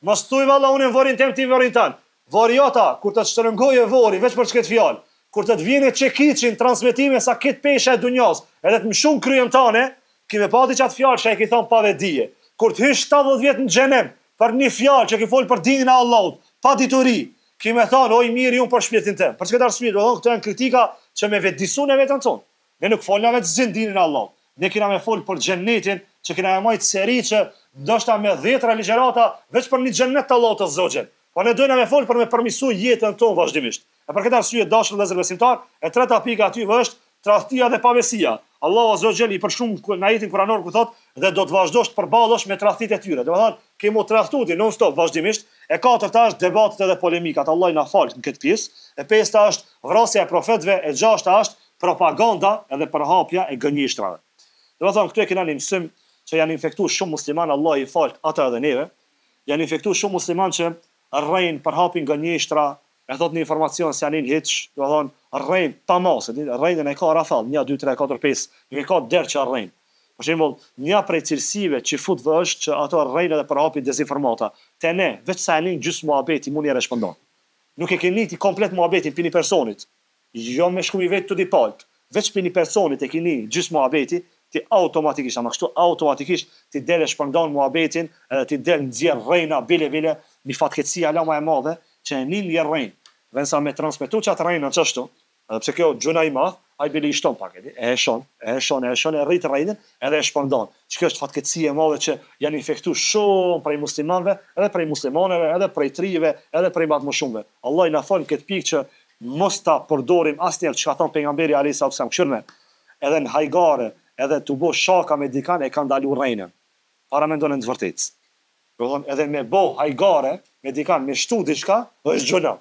Mos thuaj valla unë vorin tem ti vorin tan. Voriota kur të shtrëngojë vori veç për çket fjalë, kur të vjen çekiçin transmetime sa kët peshë e dunjas, edhe të më shumë kryem tane, kimë pati çat fjalë që e ki thon pa vedije. Kur të hysh 70 vjet në xhenem për një fjalë që ke fol për dinin e Allahut, pa dituri, kimë thon oj mirë unë për shpirtin tim. Për çka arsye, do të thonë këto janë kritika që me vetdisun e vetën tonë. Ne nuk folna vetë zin dinin e Allahut. Ne kena me fol për xhenetin, që kena me majtë seri që ndoshta me 10 ligjërata veç për një xhenet të Allahut të Zogjel. Po ne dojna me fol për me përmisu jetën tonë vazhdimisht. E për këtë arsye dashur vëllezër besimtar, e treta pika aty është tradhtia dhe pabesia. Allahu Azza i për shumë në ajetin kuranor ku thotë dhe do të vazhdosh të përballosh me tradhtitë e tyre. Do të thonë, kemo tradhtuar non stop vazhdimisht. E katërta është debatet edhe polemikat. Allah na fal në këtë pjesë. E pesta është vrasja e profetëve, e gjashta është propaganda edhe përhapja e gënjeshtrave. Do të thonë, këtu e kena një mësim që janë infektuar shumë musliman, Allah i fal ata edhe neve. Janë infektuar shumë musliman që rrejnë përhapin gënjeshtra, e thot një informacion se janë hiç, do të thonë rrejnë pa masë, rrejnë e ka rafall, 1 2 3 4 5, nuk e ka derë që rrejnë. Për shembull, një prej cilësive që futve është që ato rrejnë edhe përhapin dezinformata. Te ne, veç sa e gjysmë muhabeti mund i rreshpëndon. Nuk e keni ti komplet muhabetin për një personit. Jo me shkumi vetë të dipalt. Veç për një personit e keni gjysmë muhabeti, ti automatikisht, ama kështu automatikisht ti del e shpërndon muhabetin, edhe ti del nxjerr rrejna bile një fatkeqësi ala më e madhe që e nin rrejn. Vensa me transmetu çat rrejna çashtu, edhe pse kjo gjuna i madh, ai bile i shton pak e shon, e rrit rrejnin edhe e shpërndon. Kjo është fatkeqësi e madhe që janë infektuar shumë prej muslimanëve, edhe prej muslimanëve, edhe prej trive, edhe prej më shumëve. Allah i na fal këtë pikë që mos ta përdorim asnjëherë çka thon pejgamberi alayhis salam këshirme, edhe në hajgare, edhe të bo shaka me dikan e kanë dalu rrejnën. Para me ndonë në të vërtetës. Edhe me bo hajgare, me dikan, me shtu diçka, është gjuna.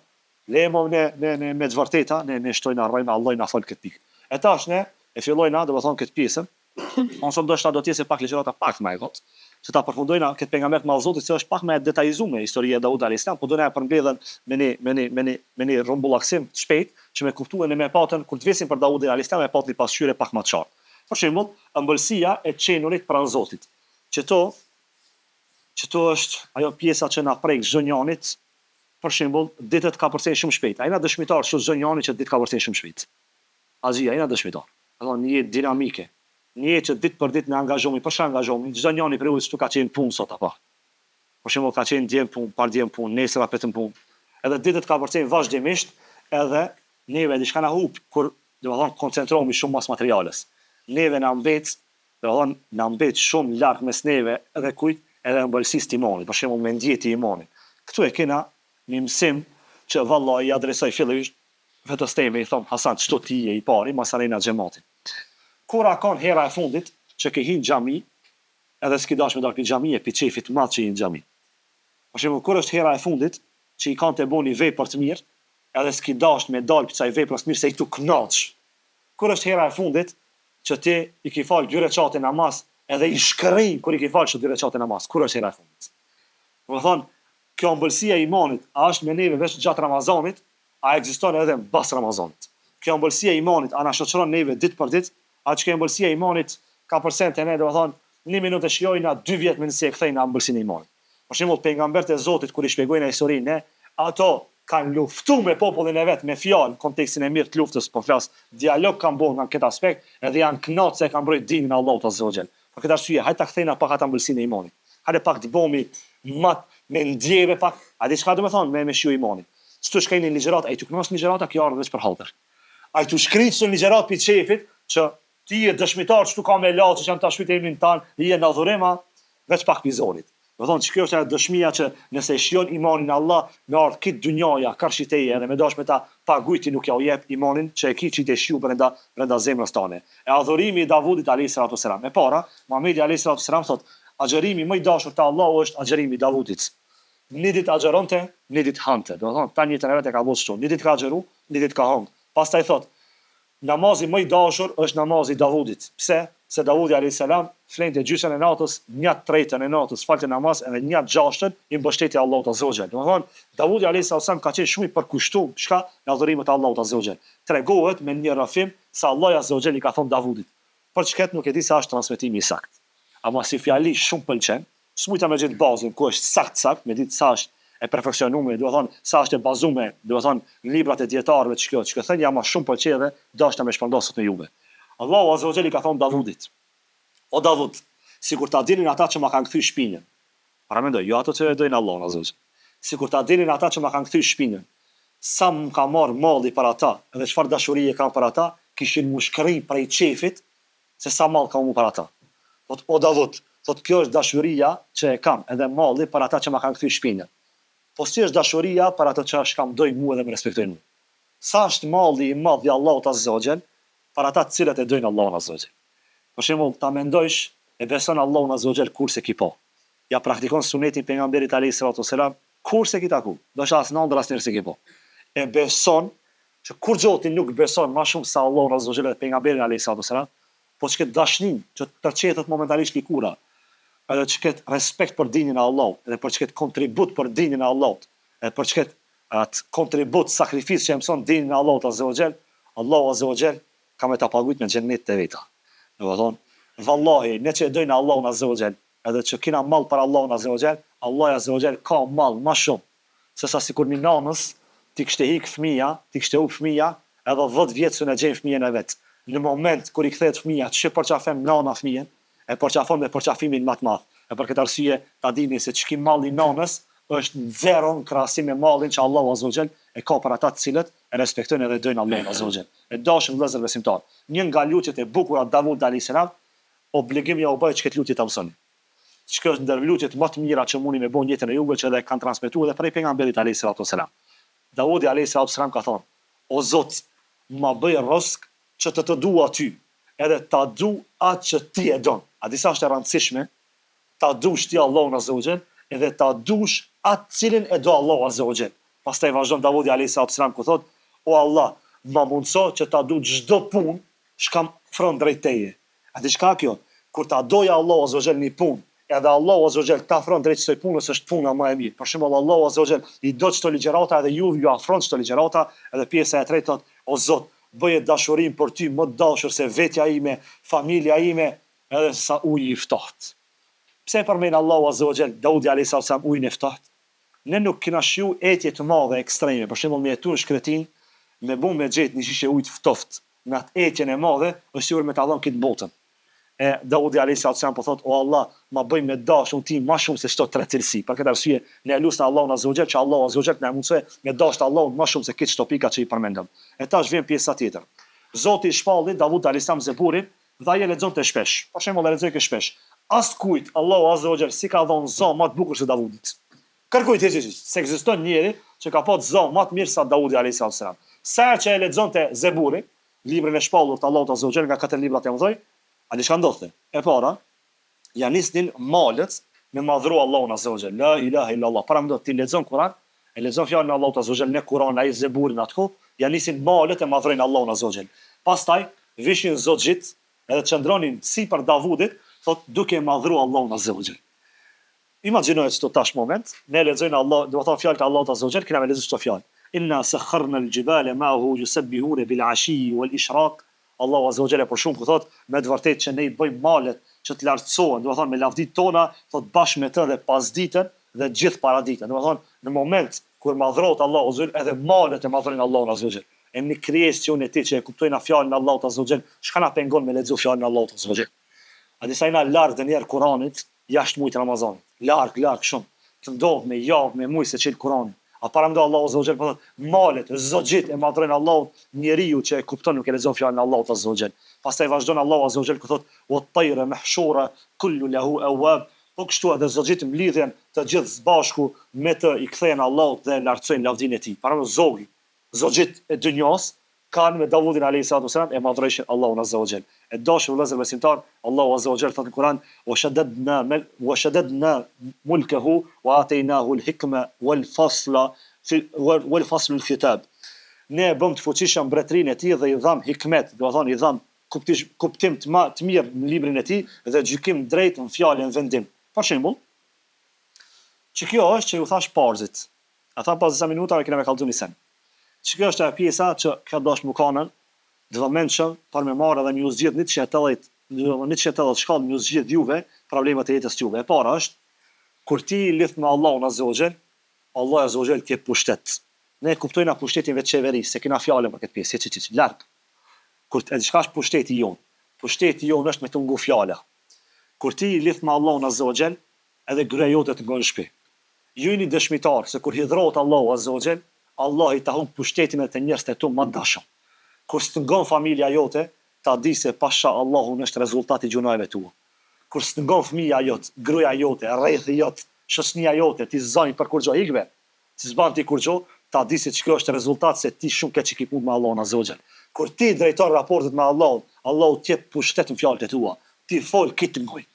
Lemo me të vërteta, ne shtojna rrejnë, Allah i na fal këtë pikë. E tash ne, e fillojna, dhe thonë këtë pjesëm, onësëm do shta do tjese pak ligjërata pak më e gotë, që ta përfundojna këtë pejgamber të Madhëzotit, që është pak më e detajzuar historia e Daud alayhis salam, po do na e përmbledhen me një rrumbullaksim të shpejt, që me kuptuan e me patën kur të vjesin për Daudin alayhis salam, e pat një pasqyrje pak më të qartë. Për shembull, ëmbëlsia e qenurit pranë Zotit. Që është ajo pjesa që na prek zënjanit, për shembull, ditët ka përcjell shumë shpejt. Ai na dëshmitar çu zënjani që ditë ka përcjell shumë shpejt. Ai na dëshmitar. Do një jetë dinamike. Një jetë që ditë për ditë ne angazhohemi, për çfarë angazhohemi? Çdo njëri për ju ka qenë punë sot apo. Për shembull, ka qenë djem punë, par djem punë, nesër apo vetëm punë. Edhe ditët ka përcjell vazhdimisht, edhe neve diçka na hub kur do të thonë koncentrohemi shumë mas materiales. Neve na mbet, do të thonë na mbet shumë larg mes neve edhe kujt, edhe ëmbëlsisë të imanit, për shembull mendjeti i imanit. Këtu e kena një mësim që vallahi i adresoj fillimisht vetes teme i thon Hasan, çto ti je i pari masarena xhamatin. Kura kanë hera e fundit që ke hin xhami, edhe s'ki dash me dal pi xhamie, pi çefit të madh që i në xhami. Për shembull, kur është hera e fundit që i kanë të bëni vepër të mirë, edhe s'ki dash me dal pi çaj vepër të mirë se i tu kënaq. Kur është hera e fundit që ti i ke fal 2 recate namaz, edhe i shkërrin kur i ke fal 2 recate namaz, kur është hera e fundit. Do të thonë, kjo ëmbëlsia e imanit, a është me neve veç gjatë Ramazanit, a ekziston edhe mbas Ramazanit. Kjo ëmbëlsia e imanit a na shoqëron neve ditë për ditë, a që kjo ëmbëlsia e imanit ka përsente ne, do të thonë, 1 minutë e shijojna 2 vjet me nëse e kthejna ëmbëlsinë e imanit. Për shembull, pejgambert e Zotit kur i shpjegojnë historinë, ato kanë luftuar me popullin e vet me fjalë, kontekstin e mirë të luftës, po flas, dialog kanë bërë nga këtë aspekt, edhe janë kënaqur se kanë mbrojtur dinin e Allahut Azza wa Jall. Për këtë arsye, hajde ta kthejna pak atë ëmbëlsinë e imanit. Hajde pak të bëmi mat me ndjeve pak, a di çka do të thonë me shiu imanit. Çto shkojnë në ligjërat, ai tu kënos ligjërata kjo ardhë veç për hallter. Ai tu shkriç në ligjërat pi çefit që ti je dëshmitar çtu ka me laç që janë ta shpytë emrin tan, je në adhurema veç pak pizonit. Do thonë ç'kjo është dëshmia që nëse shijon imanin në Allah, me ardh këtë dunjaja, karshiteje edhe me dash me ta pagujti nuk ja u jep imanin që e ki që i të shiu brenda zemrës tane. E adhurimi i Davudit alayhis salam. Me para, Muhamedi alayhis salam thot, agjerimi më i dashur te Allahu është agjerimi i Davudit. një ditë agjeronte, një ditë hante. Do të thonë, ta njëtën e vetë e ka bërë kështu. Një ditë ka agjeru, një ditë ka hangë. Pastaj thot, namazi më i dashur është namazi i Davudit. Pse? Se Davudi alayhis salam flente gjysmën e natës, 1/3 e natës falte namaz edhe 1/6 i mbështeti Allahut azza wa jall. Do të thonë, Davudi alayhis salam ka qenë shumë i përkushtuar çka në adhurimet e Allahut azza wa jall. Tregohet me një rrafim se Allah azza wa jall i ka thonë Davudit. Për çket nuk e di sa është transmetimi i saktë. Ama si fjali shumë pëlqen, s'mujta me gjithë bazën ku është sakt, me ditë sa është e perfeksionuar, do të thonë sa është e bazuar, do të thonë në librat e dietarëve çka thënë ama shumë pëlqej dhe dashna me shpërndosur në juve. Allahu azza wa jall i ka thonë Davudit: O Davud, sikur ta dinin ata që ma kanë kthy shpinën. Para mendoj, jo ato që e dojnë Allahun azza wa jall. Sikur ta dinin ata që ma kanë kthy shpinën, sa më ka marr malli për ata, edhe çfarë dashurie kanë për ata, kishin mushkëri prej qefit se sa mall ka mu për ata. Thot, o Davud, thot kjo është dashuria që e kam, edhe malli për ata që ma kanë kthy shpinën. Po si është dashuria për ata që shkam dojnë mua dhe më respektojnë mua. Sa është malli i madh i Allahut azza wa jall për ata të cilët e dojnë Allahun azza wa jall. Për shembull, ta mendojsh e beson Allahun azza wa jall kurse ki po. Ja praktikon sunetin pejgamberit alayhis salatu wasalam kurse ki taku. Do shas ndër asnjëherë se ki po. E beson që kur gjoti nuk beson më shumë se Allahun azza wa jall dhe pejgamberin alayhis salatu wasalam, po çket dashnin që të përçetet momentalisht likura. Edhe çket respekt për dinin e Allahut, edhe për çket kontribut për dinin e Allahut, edhe për çket atë kontribut sakrificë që mëson dinin e Allahut azza wa jall, Allahu azza wa jall ka me ta paguajt me xhennet të veta. Do të thonë, vallahi, ne që e dojnë Allahun azza wa jall, edhe që kina mall për Allahun azza wa jall, Allah azza wa jall ka mall më shumë se sa sikur një nanës ti kishte hik fëmia, ti kishte u fëmia, edhe 10 vjet që na gjen fëmijën e vet. Në moment kur i kthehet fëmia, ç'i përçafon nana fëmijën, e përçafon me përçafimin më të madh. E për këtë arsye ta dini se ç'ki malli nanës është zero në krahasim me mallin që Allahu azza wa jall e ka për ata të cilët e respektojnë edhe dojnë Allahun azza wa jall. E dashur vëllezër besimtar. Një nga lutjet e bukura Davud alayhis salam, obligimi ja u bëj çka lutje ta mësoni. Çka është ndër lutjet më të mira që mundi me bën jetën e juve që edhe kanë transmetuar edhe prej pejgamberit alayhis salatu wasalam. Davudi alayhis salatu wasalam ka thonë: O Zot, ma bëj rrezik që të dua ty, edhe ta du atë që ti e don. A disa është e rëndësishme ta dush ti Allahun azza wa jall, edhe ta dush atë cilin e do Allahu azza wa jall. Pastaj vazhdon Davudi alayhis salatu wasalam ku thotë: O Allah, ma mundso që ta du çdo punë shkam fron drejt teje. A di çka kjo? Kur ta doja Allahu azza wa jall një punë, edhe Allahu azza wa jall ta afron drejt kësaj punës, është puna më e mirë. Për shembull, Allahu azza wa jall i do çto ligjërata edhe ju afron çto ligjërata, edhe pjesa e tretë thotë: O Zot, bëje dashurinë për ty më të dashur se vetja ime, familja ime, edhe sa uji i ftohtë. Pse e përmend Allahu azza wa jall Davudi alayhis salam ujin e ftohtë? Ne nuk kena shiu etje të mëdha ekstreme, për shembull me jetu në shkretin, me bu me gjetë një shishe ujë të ftohtë, në atë etjen e madhe, është sigur me ta dhënë këtë botën. E Davudi alayhis salam po thotë: O Allah, ma bëj me dashun ti më shumë se çdo tre cilësi. Për këtë arsye, ne lutem Allahun azza wa jall që Allahu azza wa jall na mundsoj me dashur Allahun më shumë se këtë topika që i përmendëm. E tash vjen pjesa tjetër. Zoti i shpalli Davud alayhis salam Zeburin, dhe ai e lexonte shpesh. Për shembull, e lexoi shpesh. As kujt Allahu azza wa jall si ka dhënë zonë më të bukur se Davudit. Kërkoj të jesh, se ekziston njëri që ka pasur zonë më të mirë se Davudi alayhis salam. Sa që e lexonte Zeburin, librin e shpallur të Allahut azza wa jall nga 4 librat e mëdhej, a di çka ndodhte? E para, ja nisnin malët me madhru Allahun azza wa jall. La ilaha illa Allah. Para mendo ti lexon Kur'an, e lexon fjalën e Allahut azza wa jall në Kur'an, ai Zeburin atko, ja nisin malët e madhrojnë Allahun azza wa jall. Pastaj vishin zoxhit, edhe çndronin sipër Davudit, thot duke madhru Allahun azza wa jall. Imagjinoj çto tash moment, ne lexojmë Allah, do të thonë fjalët e Allahut azza wa jall, kena me lexuar çto fjalë. Inna sakharna al-jibala ma'ahu yusabbihuna bil-'ashi wal-ishraq. Allahu azza wa jalla për shumë ku thot me të vërtetë që ne i bëjmë malet që të lartësohen, do të thonë me lavdit tona, thot bashkë me të dhe pas ditën dhe gjithë para ditën. Do të thonë në moment kur madhrohet Allahu azza wa jalla, edhe malet e madhrojnë Allahun azza wa jalla. E në krijesë që unë ti që e kuptojna fjalën e Allahut azza wa jalla, çka na pengon me lexu fjalën e Allahut azza wa jalla. A disa ina larg dhe njerë Kuranit jashtë muajit Ramazanit. Larg shumë. Të ndodh me javë, me muaj se çel Kurani. A para mdo Allahu azza wa jall po thot malet, zogjit e madhrojnë Allahut, njeriu që e kupton nuk e lexon fjalën e Allahut azza wa jall. Pastaj vazhdon Allahu azza wa jall ku thot wat-tayra mahshura kullu lahu awwab. Po kështu edhe zogjit mblidhen të gjithë së bashku me të i kthehen Allahut dhe lartësojnë lavdinë e tij. Para mdo zogjit e dynjos kanë me Davudin alayhi salatu wasalam e madhrojshin Allahun azza wa jall. E dashur vëllezër besimtar, Allahu azza wa jall thot në Kur'an: "Wa shaddadna mulkahu wa ataynahu al-hikma wal fasl al-khitab." Ne e bëm të fuqishëm mbretërinë e tij dhe i dham hikmet, do të thonë i dham kuptim të mirë në librin e tij dhe gjykim drejt në fjalën vendim. Për shembull, që kjo është që ju thash parzit. Ata pas disa minuta e kena me kallëzu një sen. Që kjo është e pjesa që ka dash më kanën, dhe vëmendshëm, për me marrë edhe një zgjidh 180 shkallë një zgjidh juve, problemet e jetës juve. E para është, kur ti lidh me Allahun azza wa jall, Allah azza wa jall ke pushtet. Ne kuptojna pushtetin vetë qeverisë, se kena fjalën për këtë pjesë, larg. Kur e diçka është pushteti jon. Pushteti jon është me të ngu fjala. Kur ti lidh me Allahun azza wa jall, edhe gruaja jote të ngon në shtëpi. Ju jeni dëshmitar se kur hidhrohet Allahu azza wa jall, Allah i tahon pushtetin e të njerëzit e tu më dashëm. Kur s'tëngon familja jote, ta di se pasha Allahun është rezultati i gjunajve tua. Kur s'tëngon fëmija jote, gruaja jote, rrethi jot, shoqënia jote, ti zani për kurrë ikve, ti zban ti kurrë, ta di se kjo është rezultat se ti shumë ke çiki punë me Allahun azza wa jall. Kur ti drejton raportet me Allahun, Allahu të jep pushtet në fjalët e tua. Ti fol kit ngoj.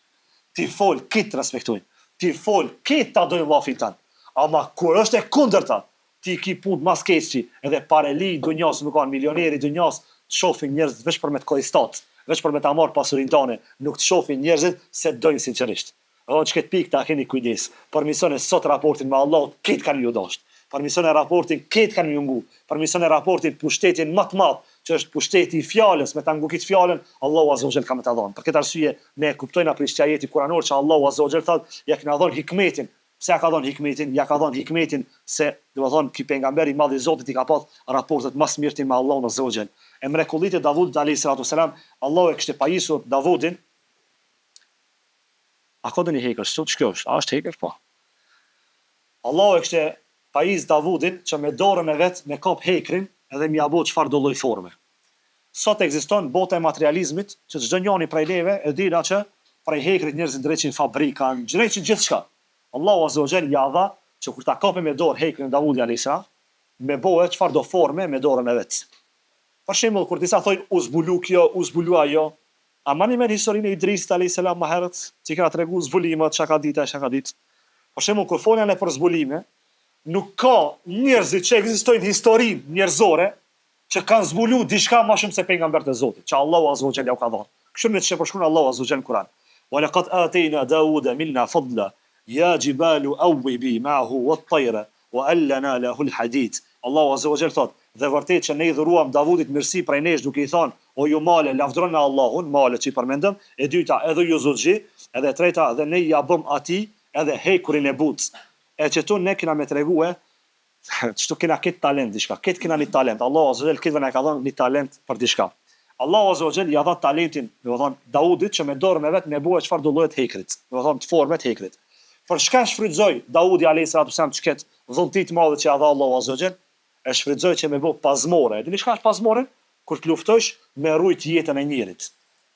Ti fol kit respektoj. Ti fol kit ta doj vllafin tan. Ama kur është e kundërta, ti ki punë mas keqi, edhe pareli dunjas nuk kanë milioneri dunjas, të shohin njerëz veç për me të koistat, veç për me ta marr pasurinë tone, nuk të shohin njerëzit se dojnë sinqerisht. Edhe çket pikë ta keni kujdes. Përmision e sot raportin me Allahun, kit kanë ju dashur. Përmision e raportin kit kanë ju ngu. Përmision e raportin pushtetin më të madh, që është pushteti i fjalës, me ta ngukit fjalën, Allahu azza wa jall ka më ta dhënë. Për këtë arsye ne kuptojna për shajeti kuranor që Allahu azza wa jall thotë, ja kena dhënë hikmetin. Pse ja ka dhënë hikmetin? Ja ka dhënë hikmetin se, do të thonë, ky pejgamber i madh i Zotit i ka pas raportet më të mirë me Allahun azza wa jall. E mrekullitë e Davudit alayhi salatu wasalam, Allahu e kishte pajisur Davudin. A ka dhënë hekër, ç'kjo është? A është hekër po? Allahu e kishte pajis Davudin që me dorën e vet me kap hekrin edhe mi abo çfarë do lloj forme. Sot ekziston bota e materializmit, që çdo njeri prej neve e dina që prej hekrit njerëzit ndreqin fabrika, ndreqin gjithçka. Allahu azza wa jall ja dha që kur ta kape me dorë hekrin Davudi alayhis salam, me bëhet çfarë do forme me dorën e vet. Për shembull, kur disa thojnë u zbulu kjo, u zbulu ajo, a mani me historinë e Idrisit alayhis salam më herët, që kena tregu zbulimet, çka ka ditë. Për shembull, kur folën për zbulime, nuk ka njerëzit që ekzistojnë historinë njerëzore që kanë zbulu diçka më shumë se pejgambert e Zotit, që Allahu azza wa jall ja ka dhënë. Kështu ne shpërshkruan Allahu azza wa jall në Kur'an. Wa laqad atayna Dawuda minna fadla ya jibalu awwibi ma'ahu wat-tayra wa allana lahu al-hadid. Allahu azza wa jall thot, dhe vërtet që ne i dhuruam Davudit mirësi prej nesh duke i thënë, o ju male lavdroni Allahun, male që i përmendëm, e dyta edhe ju zotxhi, edhe treta dhe ne ja bëm atij edhe hekurin e buc. E që tu ne kena me tregue, çto kena këtë talent diçka, këtë kena një talent. Allahu azza wa jall këtë na ka dhënë një talent për diçka. Allahu azza wa jall ja dha talentin, do të thonë Davudit që me dorën e vet me bëu çfarë do llojet hekrit, do të thonë të formet hekrit. Për çka shfrytëzoi Davudi alayhis salam çket vullneti të madh që ja dha Allahu azza wa jall, e shfrytëzoi që me bëu pazmore. Dini çka është pazmore? Kur të luftosh me rujt jetën e njerit.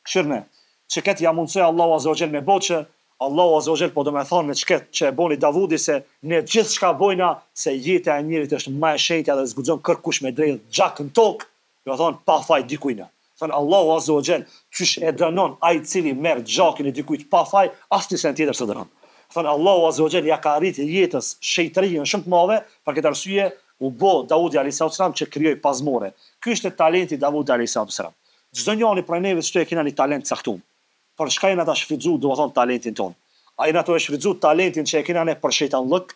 Këshirne, që këtë ja mundsoi Allahu azza wa jall me bëu që Allahu azza wa jall po do me thonë me çket që e boni Davudi se ne gjithçka bojna se jeta e njerit është më e shenjtë dhe zguxon kërkush me drejt gjakën tok, do thonë pa faj dikujt. Thonë Allahu azza wa jall, çish e dënon ai i cili merr gjakën e dikujt pa faj, asnjë sen tjetër s'e dënon. Thonë Allahu azza wa jall ja ka arritë jetës shejtërinë shumë të madhe, për këtë arsye u bë Davudi alayhis salam që krijoi pazmore. Ky është talenti i Davudit alayhis salam. Çdo njeri prej neve çto e kena një talent caktuar. Por çka jena ta shfrytzu, do të thonë talentin ton. Ai na to e shfrytzu talentin që e kena ne për shejtanllëk,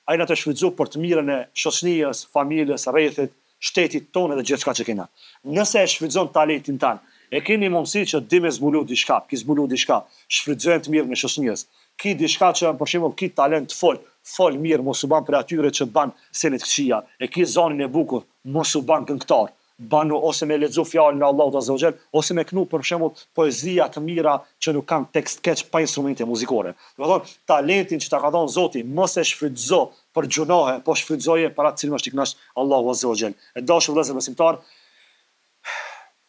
ai na to e shfrytzu për të mirën e shoqënisë, familjes, rrethit, shtetit tonë dhe gjithçka që kena. Nëse e shfrytëzon talentin tan, e keni mundësi që di me zbulu diçka, ki zbulu diçka, shfrytëzojnë të mirë në shoqënisë. Ki diçka që për shembull ki talent fol mirë, mos u ban për atyre që ban senet këqija, e ki zonin e bukur, mos u ban këngëtar. Banu ose me lexu fjalën e Allahut azza wa jall, ose me knu për shembull poezia të mira që nuk kanë tekst keq pa instrumente muzikore. Do të thonë talentin që ta ka dhënë Zoti mos e shfrytëzo për gjunohe, po shfrytëzoje për atë cilën është i kënaqur Allahu azza wa jall. E dashur vëllezër besimtar,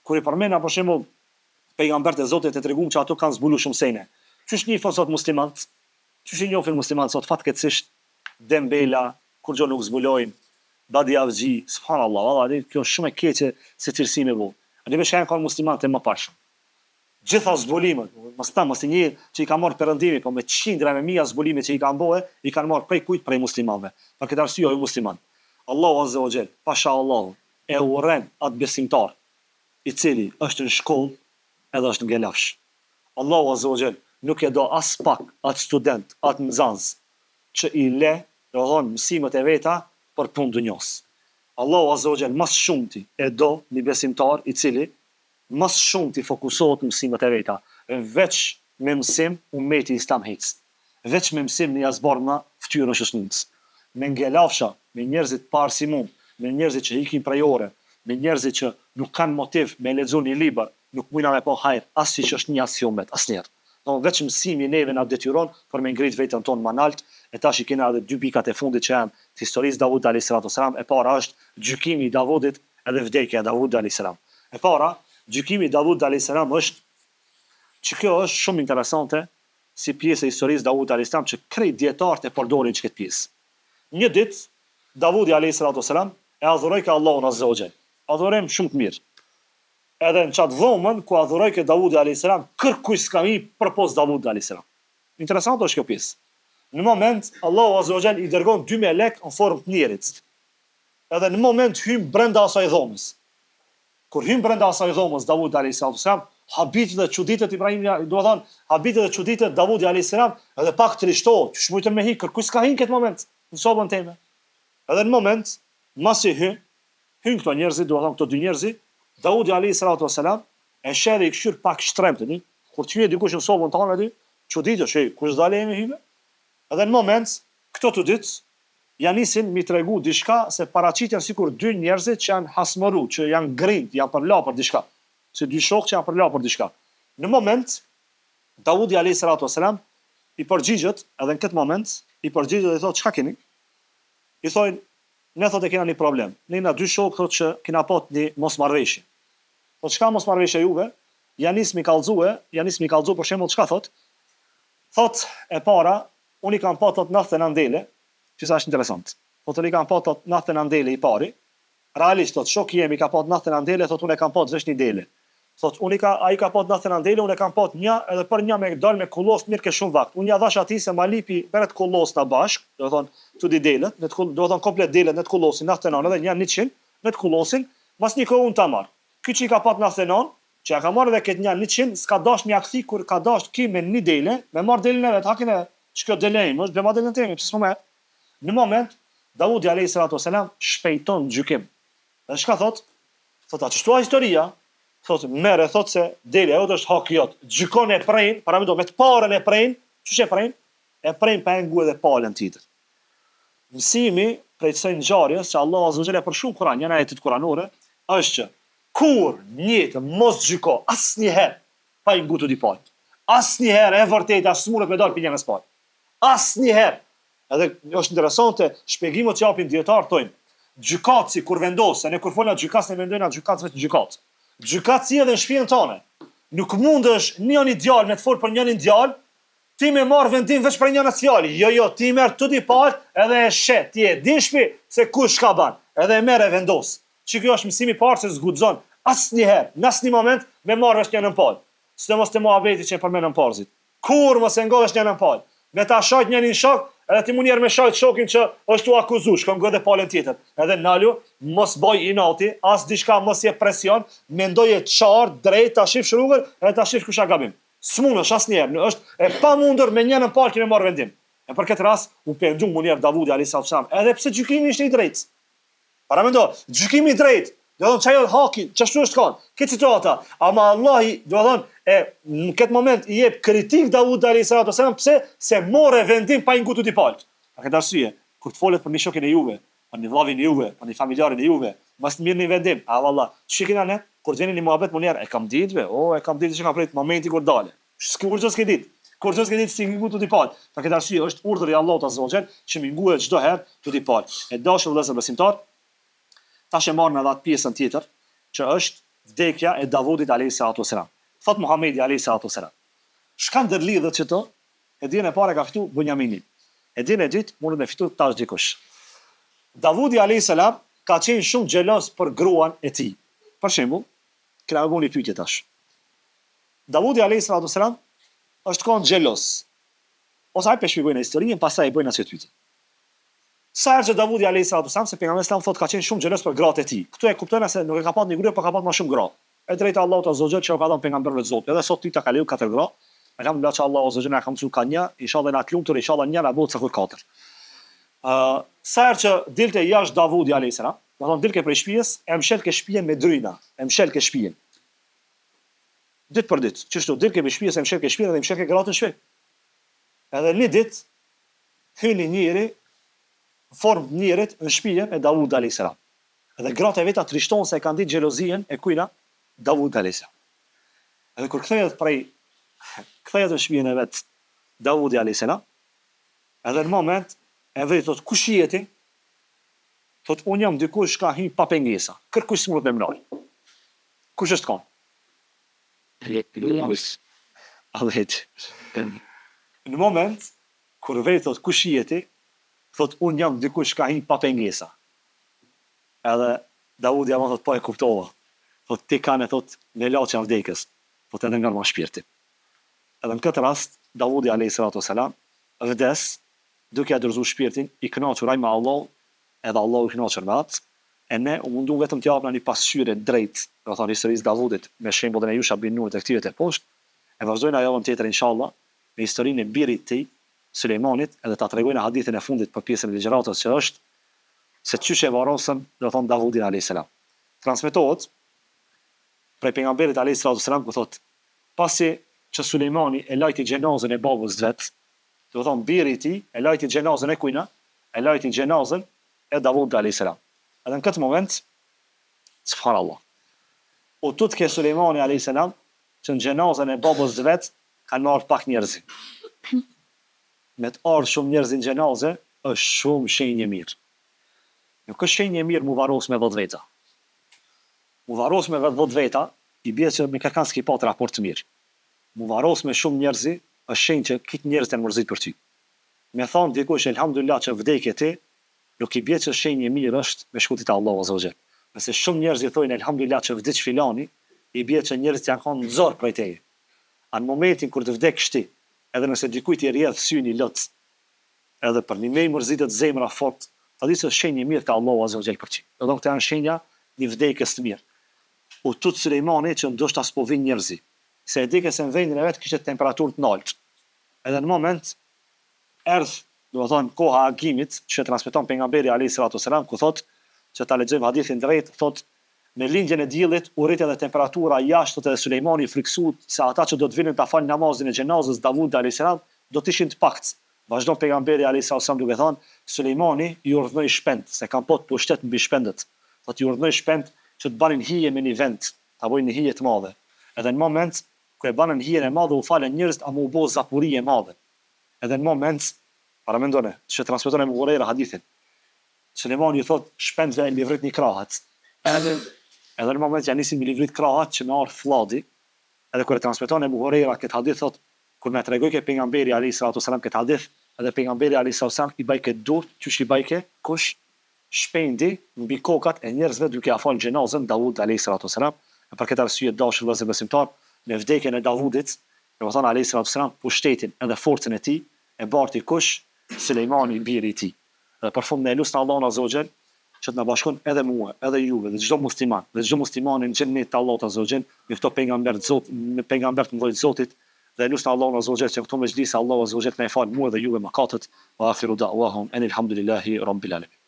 kur i përmenda për shembull pejgambert e Zotit e treguam që ato kanë zbulu shumë sene. Çish një sot muslimanët, çish i njohin muslimanët sot fatkeqësisht dembela, kur gjë nuk zbulojnë, badjavxhi, subhanallahu, valla, kjo është shumë e keqe se cilësi me vu. A ne vesh kanë muslimanë të më pashëm. Gjitha zbulimet, mos i një që i ka marrë perëndimi, po me qindra me mija zbulime që i kanë bëhe, i kanë marrë prej kujt, prej muslimanëve. Për këtë arsye ju musliman. Allahu Azza wa Jall, pasha Allahu, e urren atë besimtar i cili është në shkollë edhe është në gelafsh. Allahu Azza wa Jall nuk e do as pak atë student, atë nxënës që i le, do të thonë mësimet e veta për punë dunjos. Allahu Azza wa Jall mas shumti e do një besimtar i cili mas shumë të fokusohet në mësimet e veta, veç me mësim ummeti islam hec, veç me mësim në jazbarna ftyrën e shoqërisë, me ngelafsha, me njerëzit parë si mund, me njerëzit që ikin prej ore, me njerëzit që nuk kanë motiv me lexu një libër, nuk mujna me po hajr, as siç është një asiomet, asnjëherë. Do veç mësimi neve na detyron për me ngrit veten tonë më lart, e tash i kena edhe dy pikat e fundit që janë të historisë Davud alayhis salam. E para është gjykimi i Davudit edhe vdekja e Davudit alayhis salam. E para gjykimi i Davud alayhis salam është që kjo është shumë interesante si pjesë e historisë Davud alayhis salam që krejt dietarët e përdorin çka pjesë. Një ditë Davudi alayhis salam e adhuroi ka Allahun Azza wa Jall. Adhurim shumë të mirë. Edhe në qatë dhomën ku adhuroi ke Davudi alayhis salam, kërkuj s'ka mi përpos Davudi alayhis salam. Interesante është kjo pjesë. Në moment Allahu Azza wa Jall i dërgon dy melek në formë të njerit. Edhe në moment hym brenda asaj dhomës. Kur hym brenda asaj dhomës Davudi alayhis salam, habitet dhe çuditet Ibrahim, do të thonë, habitet dhe çuditet Davudi alayhis salam, edhe pak trishtohet, që shmujtën me hik, kërkuj s'ka hin këtë moment në sobën time. Edhe në moment masi hyn këto njerëzit, do të thonë këto dy njerëzit, Davudi alayhis salam e shedhe i këshyr pak shtremtë, kur të hyje dikush në sobën tonë aty, çuditet, kush dalë me hyjë. Edhe në moment këto të ditë janë nisin mi tregu diçka se paraqiten sikur dy njerëzit që janë hasmëru, që janë grind, janë përla për diçka. Se dy shokë që janë përla për diçka. Në moment Davudi alayhis salam i përgjigjet, edhe në këtë moment i përgjigjet dhe i thotë çka keni? I thonë ne thotë kena një problem. Ne na dy shokë thotë që kena pat një mosmarrveshje. Po çka mosmarrveshja juve? Janë nis mi kallzu për shembull çka thotë? Thotë e para, unë i kam pa thotë 99 dele, që sa është interesant. Thotë i kam pa thotë 99 dele i pari. Realisht thotë shoku jemi ka pa 99 dele, thotë unë e kam pa vetë një dele. Thotë ai ka pa 99 dele, unë e kam pa një, edhe për një me dal me kullos mirë ke shumë vakt. Unë ja dhash atij se ma lipi për të kullos na bashk, do të thonë tu di delet, do të thonë komplet delet në të kullosin 99 edhe një 100 në të kullosin, mas një kohë unë ta marr. Ky që i ka pa 99, që ja ka marrë edhe këtë një 100, s'ka dash mja kthi kur ka dash ki me një dele, me marr delen e vet, hakin e ç'kjo delejm, është bëma delen temi, pse s'mo merr. Në moment Davudi alayhis salam shpejton gjykim. Dhe çka thotë? Thotë atë shtua historia, thotë merre, thotë se dele ajo është hak jot. Gjykon e prejn, para me të parën e prejn, ç'është e prejn? E prejn pa ngu edhe palën tjetër. Mësimi prej kësaj ngjarjes që Allahu Azza wa Jalla për shumë Kur'an, janë ajetet kuranore, është që kur njëtë mos gjyko asnjëherë pa i ngutur di palë. Asnjëherë e vërtetë as smuret me dal pinjën e spal. Asnjëherë. Edhe është interesante shpjegimet që japin dietar thonë, gjykatësi kur vendos, se ne kur folna gjykatës ne mendojna gjykatës vetë gjykatë. Gjykatësi edhe në shtëpinë tonë. Nuk mundesh një djalë me të fol për një djalë, ti me marr vendim veç për një fjalë. Jo, ti merr tuti palë edhe e shet, ti e din shtëpi se kush ka ban, edhe e merr e vendos. Që kjo është mësimi i parë se zguxon asnjëherë, në asnjë moment me marrë vesh një palë. Sidomos te muhabeti që përmendën parzit. Kur mos e ngohesh një palë. Me ta shajt një shok, edhe ti mund njerë me shajt shokin që është u akuzuar, shkon gode palën tjetër. Edhe nalu, mos boj inati, as diçka mos je presion, mendoje qartë, drejt, ta shifsh rrugën, edhe ta shifsh kush ka gabim. S'mundesh asnjëherë, është e pamundur me një palë që me marr vendim. E për këtë rast u pendu munir Davudi alayhis salam, edhe pse gjykimi ishte i drejtë. Para mendo, gjykimi i drejtë, do të thonë çajo haki, çashtu është kanë. Këtë situata, ama Allahi, do të thonë, në këtë moment i jep kritik Davud alayhis salam, pse se morë vendim pa i ngutur di palë. Për këtë arsye, kur të folet për një shokin e juve, për një vllavin e juve, për një familjarin e juve, mos mirë një vendim. A valla, çikina ne, kur vjen në muhabet munir, e kam ditë, e kam ditë që ka prit momenti kur dale. Kur s'ke ditë. Kur s'ke ditë si ngutur di palë. Për këtë arsye është urdhri i Allahut azza wa jall që mi nguhet çdo herë tu di palë. E dashur vëllezër besimtar, tash e marrën edhe atë pjesën tjetër, që është vdekja e Davudit alayhis salam. Thot Muhamedi alayhis salam. Shka ndërlidhet që to, e dinë e pare ka fitu Bunjamini. E dinë e dytë, mundet me fitu tash dikush. Davudi a.s. ka qenë shumë xhelos për gruan e tij. Për shembull, kena bëu një pyetje tash. Davudi a.s. është konë xhelos. Ose hajde shpjegojnë historinë, pastaj e bëjnë asaj pyetje. Sa herë që Davudi a.s. se pejgamberi thotë ka qenë shumë xhelos për gratë e tij. Këtu e kuptojnë se nuk e ka pasur një grua, por ka pasur më shumë gra. E drejta Allahut azza xhel që u ka dhënë pejgamberëve të Zotit. Edhe sot ti ta kaloj 4 gra. Alhamdulillah që Allahu azza xhel na ka mësuar ka një, inshallah na të lumtur, inshallah një na bëhet sa kur 4. Sa herë që dilte jashtë Davudi a.s. do thonë dilke prej shtëpisë, e mshel ke shtëpinë me dryna, e mshel ke shtëpinë. Ditë për ditë, çështo dilke me shtëpisë, e mshel ke shtëpinë dhe e mshel ke gratën shpejt. Edhe një ditë hyni njëri formë njerit në shtëpinë e Davud a.s. Edhe gratë e veta trishton se e kanë ditë xhelozien e kujna Davud a.s. Edhe kur kthehet në shtëpinë e vet Davudi a.s. Edhe në moment e vëri thot kush jeti? Thot unë jam dikush ka hy pa pengesa. Kërkush s'mund me mlaj. Kush është kon? Allet. Në moment kur vëri thot kush jeti? Thot unë jam dikush ka hy pa pengesa. Edhe Davudi ja thot po e kuptova. Thot ti kanë thot me laçë vdekës. Thot edhe nga më shpirti. Edhe në këtë rast Davudi alayhis salam vdes duke ja dorëzuar shpirtin i kënaqur ai me Allah, edhe Allahu i kënaqur me atë, e ne u mundu vetëm të japna një pasqyrë drejt, do të thonë historisë Davudit me shembullin e Yusha bin Nun të këtyre të poshtë, e vazhdojna javën tjetër inshallah me historinë e birit të tij, Sulejmanit, edhe ta tregojna hadithin e fundit për pjesën e ligjëratës që është se çysh e varrosën, do të thonë Davudin alayhis salam. Transmetohet prej pejgamberit alayhis salam ku thotë, pasi që Sulejmani e lajti xhenazën e babës vet, do të thonë biri i tij e lajti xhenazën e kujna, e lajti xhenazën e Davud alayhis salam. Edhe në këtë moment, subhanallahu, u tut ke Sulejmani alayhis salam që në xhenazën e babës vet kanë marrë pak njerëz. Me të ardhur shumë njerëz në xhenazë është shumë shenjë mirë. Nuk është shenjë mirë mu varros me 10 veta. Mu varros me 10 veta, i bie që me kërkan s'ki pat raport të mirë. Mu varros me shumë njerëzi, është shenjë që këtë njerëz të mërzit për ty. Me thonë dikush elhamdulillah që vdekje ti, nuk i bie që shenjë mirë është me shkutit Allahu azza wa jall. Nëse shumë njerëz i thojnë elhamdulillah që vdiq filani, i bie që njerëzit janë kanë nxorr prej teje. Në momentin kur të vdeksh ti, edhe nëse dikujt i rrjedh syni lot, edhe për një mej mërzitet zemra fort, ta di se shenjë mirë te Allahu azza wa jall për ti. Do të thonë këto janë shenja një vdekjes të mirë. U tut Sulejmani që ndoshta s'po vin njerëzi, se e di që në vendin e vet kishte temperaturë të lartë. Edhe në moment erdh, do të thonë koha e agimit që transmeton pejgamberi alayhis salam ku thotë që ta lexojmë hadithin drejt, thotë me lindjen e diellit u rrit edhe temperatura jashtë edhe Sulejmani friksuat se ata që do të vinin ta falin namazin e xhenazës Davud alayhis salam do të ishin të paktë. Vazhdon pejgamberi alayhis salam duke thënë Sulejmani i urdhnoi shpend se kanë pot pushtet mbi shpendët. Thotë i urdhnoi shpend që të banin hije me një vend, ta bëjnë një hije të madhe. Edhe në moment ku e banën hijen e madhe u falën njerëz a mu bë zapuri e madhe. Edhe në moment para mendone, që transmeton e Buhariu hadithin. Sulejmani i thot shpendve e livrit një krahat. Edhe në moment që janë nisin me livrit krahat që me ardh fladi, edhe kur e transmeton e Buhariu këtë hadith thot kur na tregoi ke pejgamberi alayhis salam këtë hadith, edhe pejgamberi alayhis salam i bajke dur, çush i bajke kush shpendi mbi kokat e njerëzve duke ia fal xhenazën Davud alayhis salam. Për këtë arsye dashur vëllezër besimtar, në vdekjen e Davudit, domethënë alayhis salam pushtetin edhe forcën e tij e barti kush Sulejmani biri i tij. Dhe për fund ne lutem Allahun azza wa jall që të na bashkon edhe mua, edhe juve, dhe çdo musliman, dhe çdo muslimanin në xhennet të Allahut azza wa jall, me këto pejgamber të Zotit, me pejgamber të mëdhenj të Zotit, dhe lutem Allahun azza wa jall që këto mejlise Allahu azza wa jall na e fal mua dhe juve mëkatet, wa akhiru da'wahum anil hamdulillahi rabbil alamin.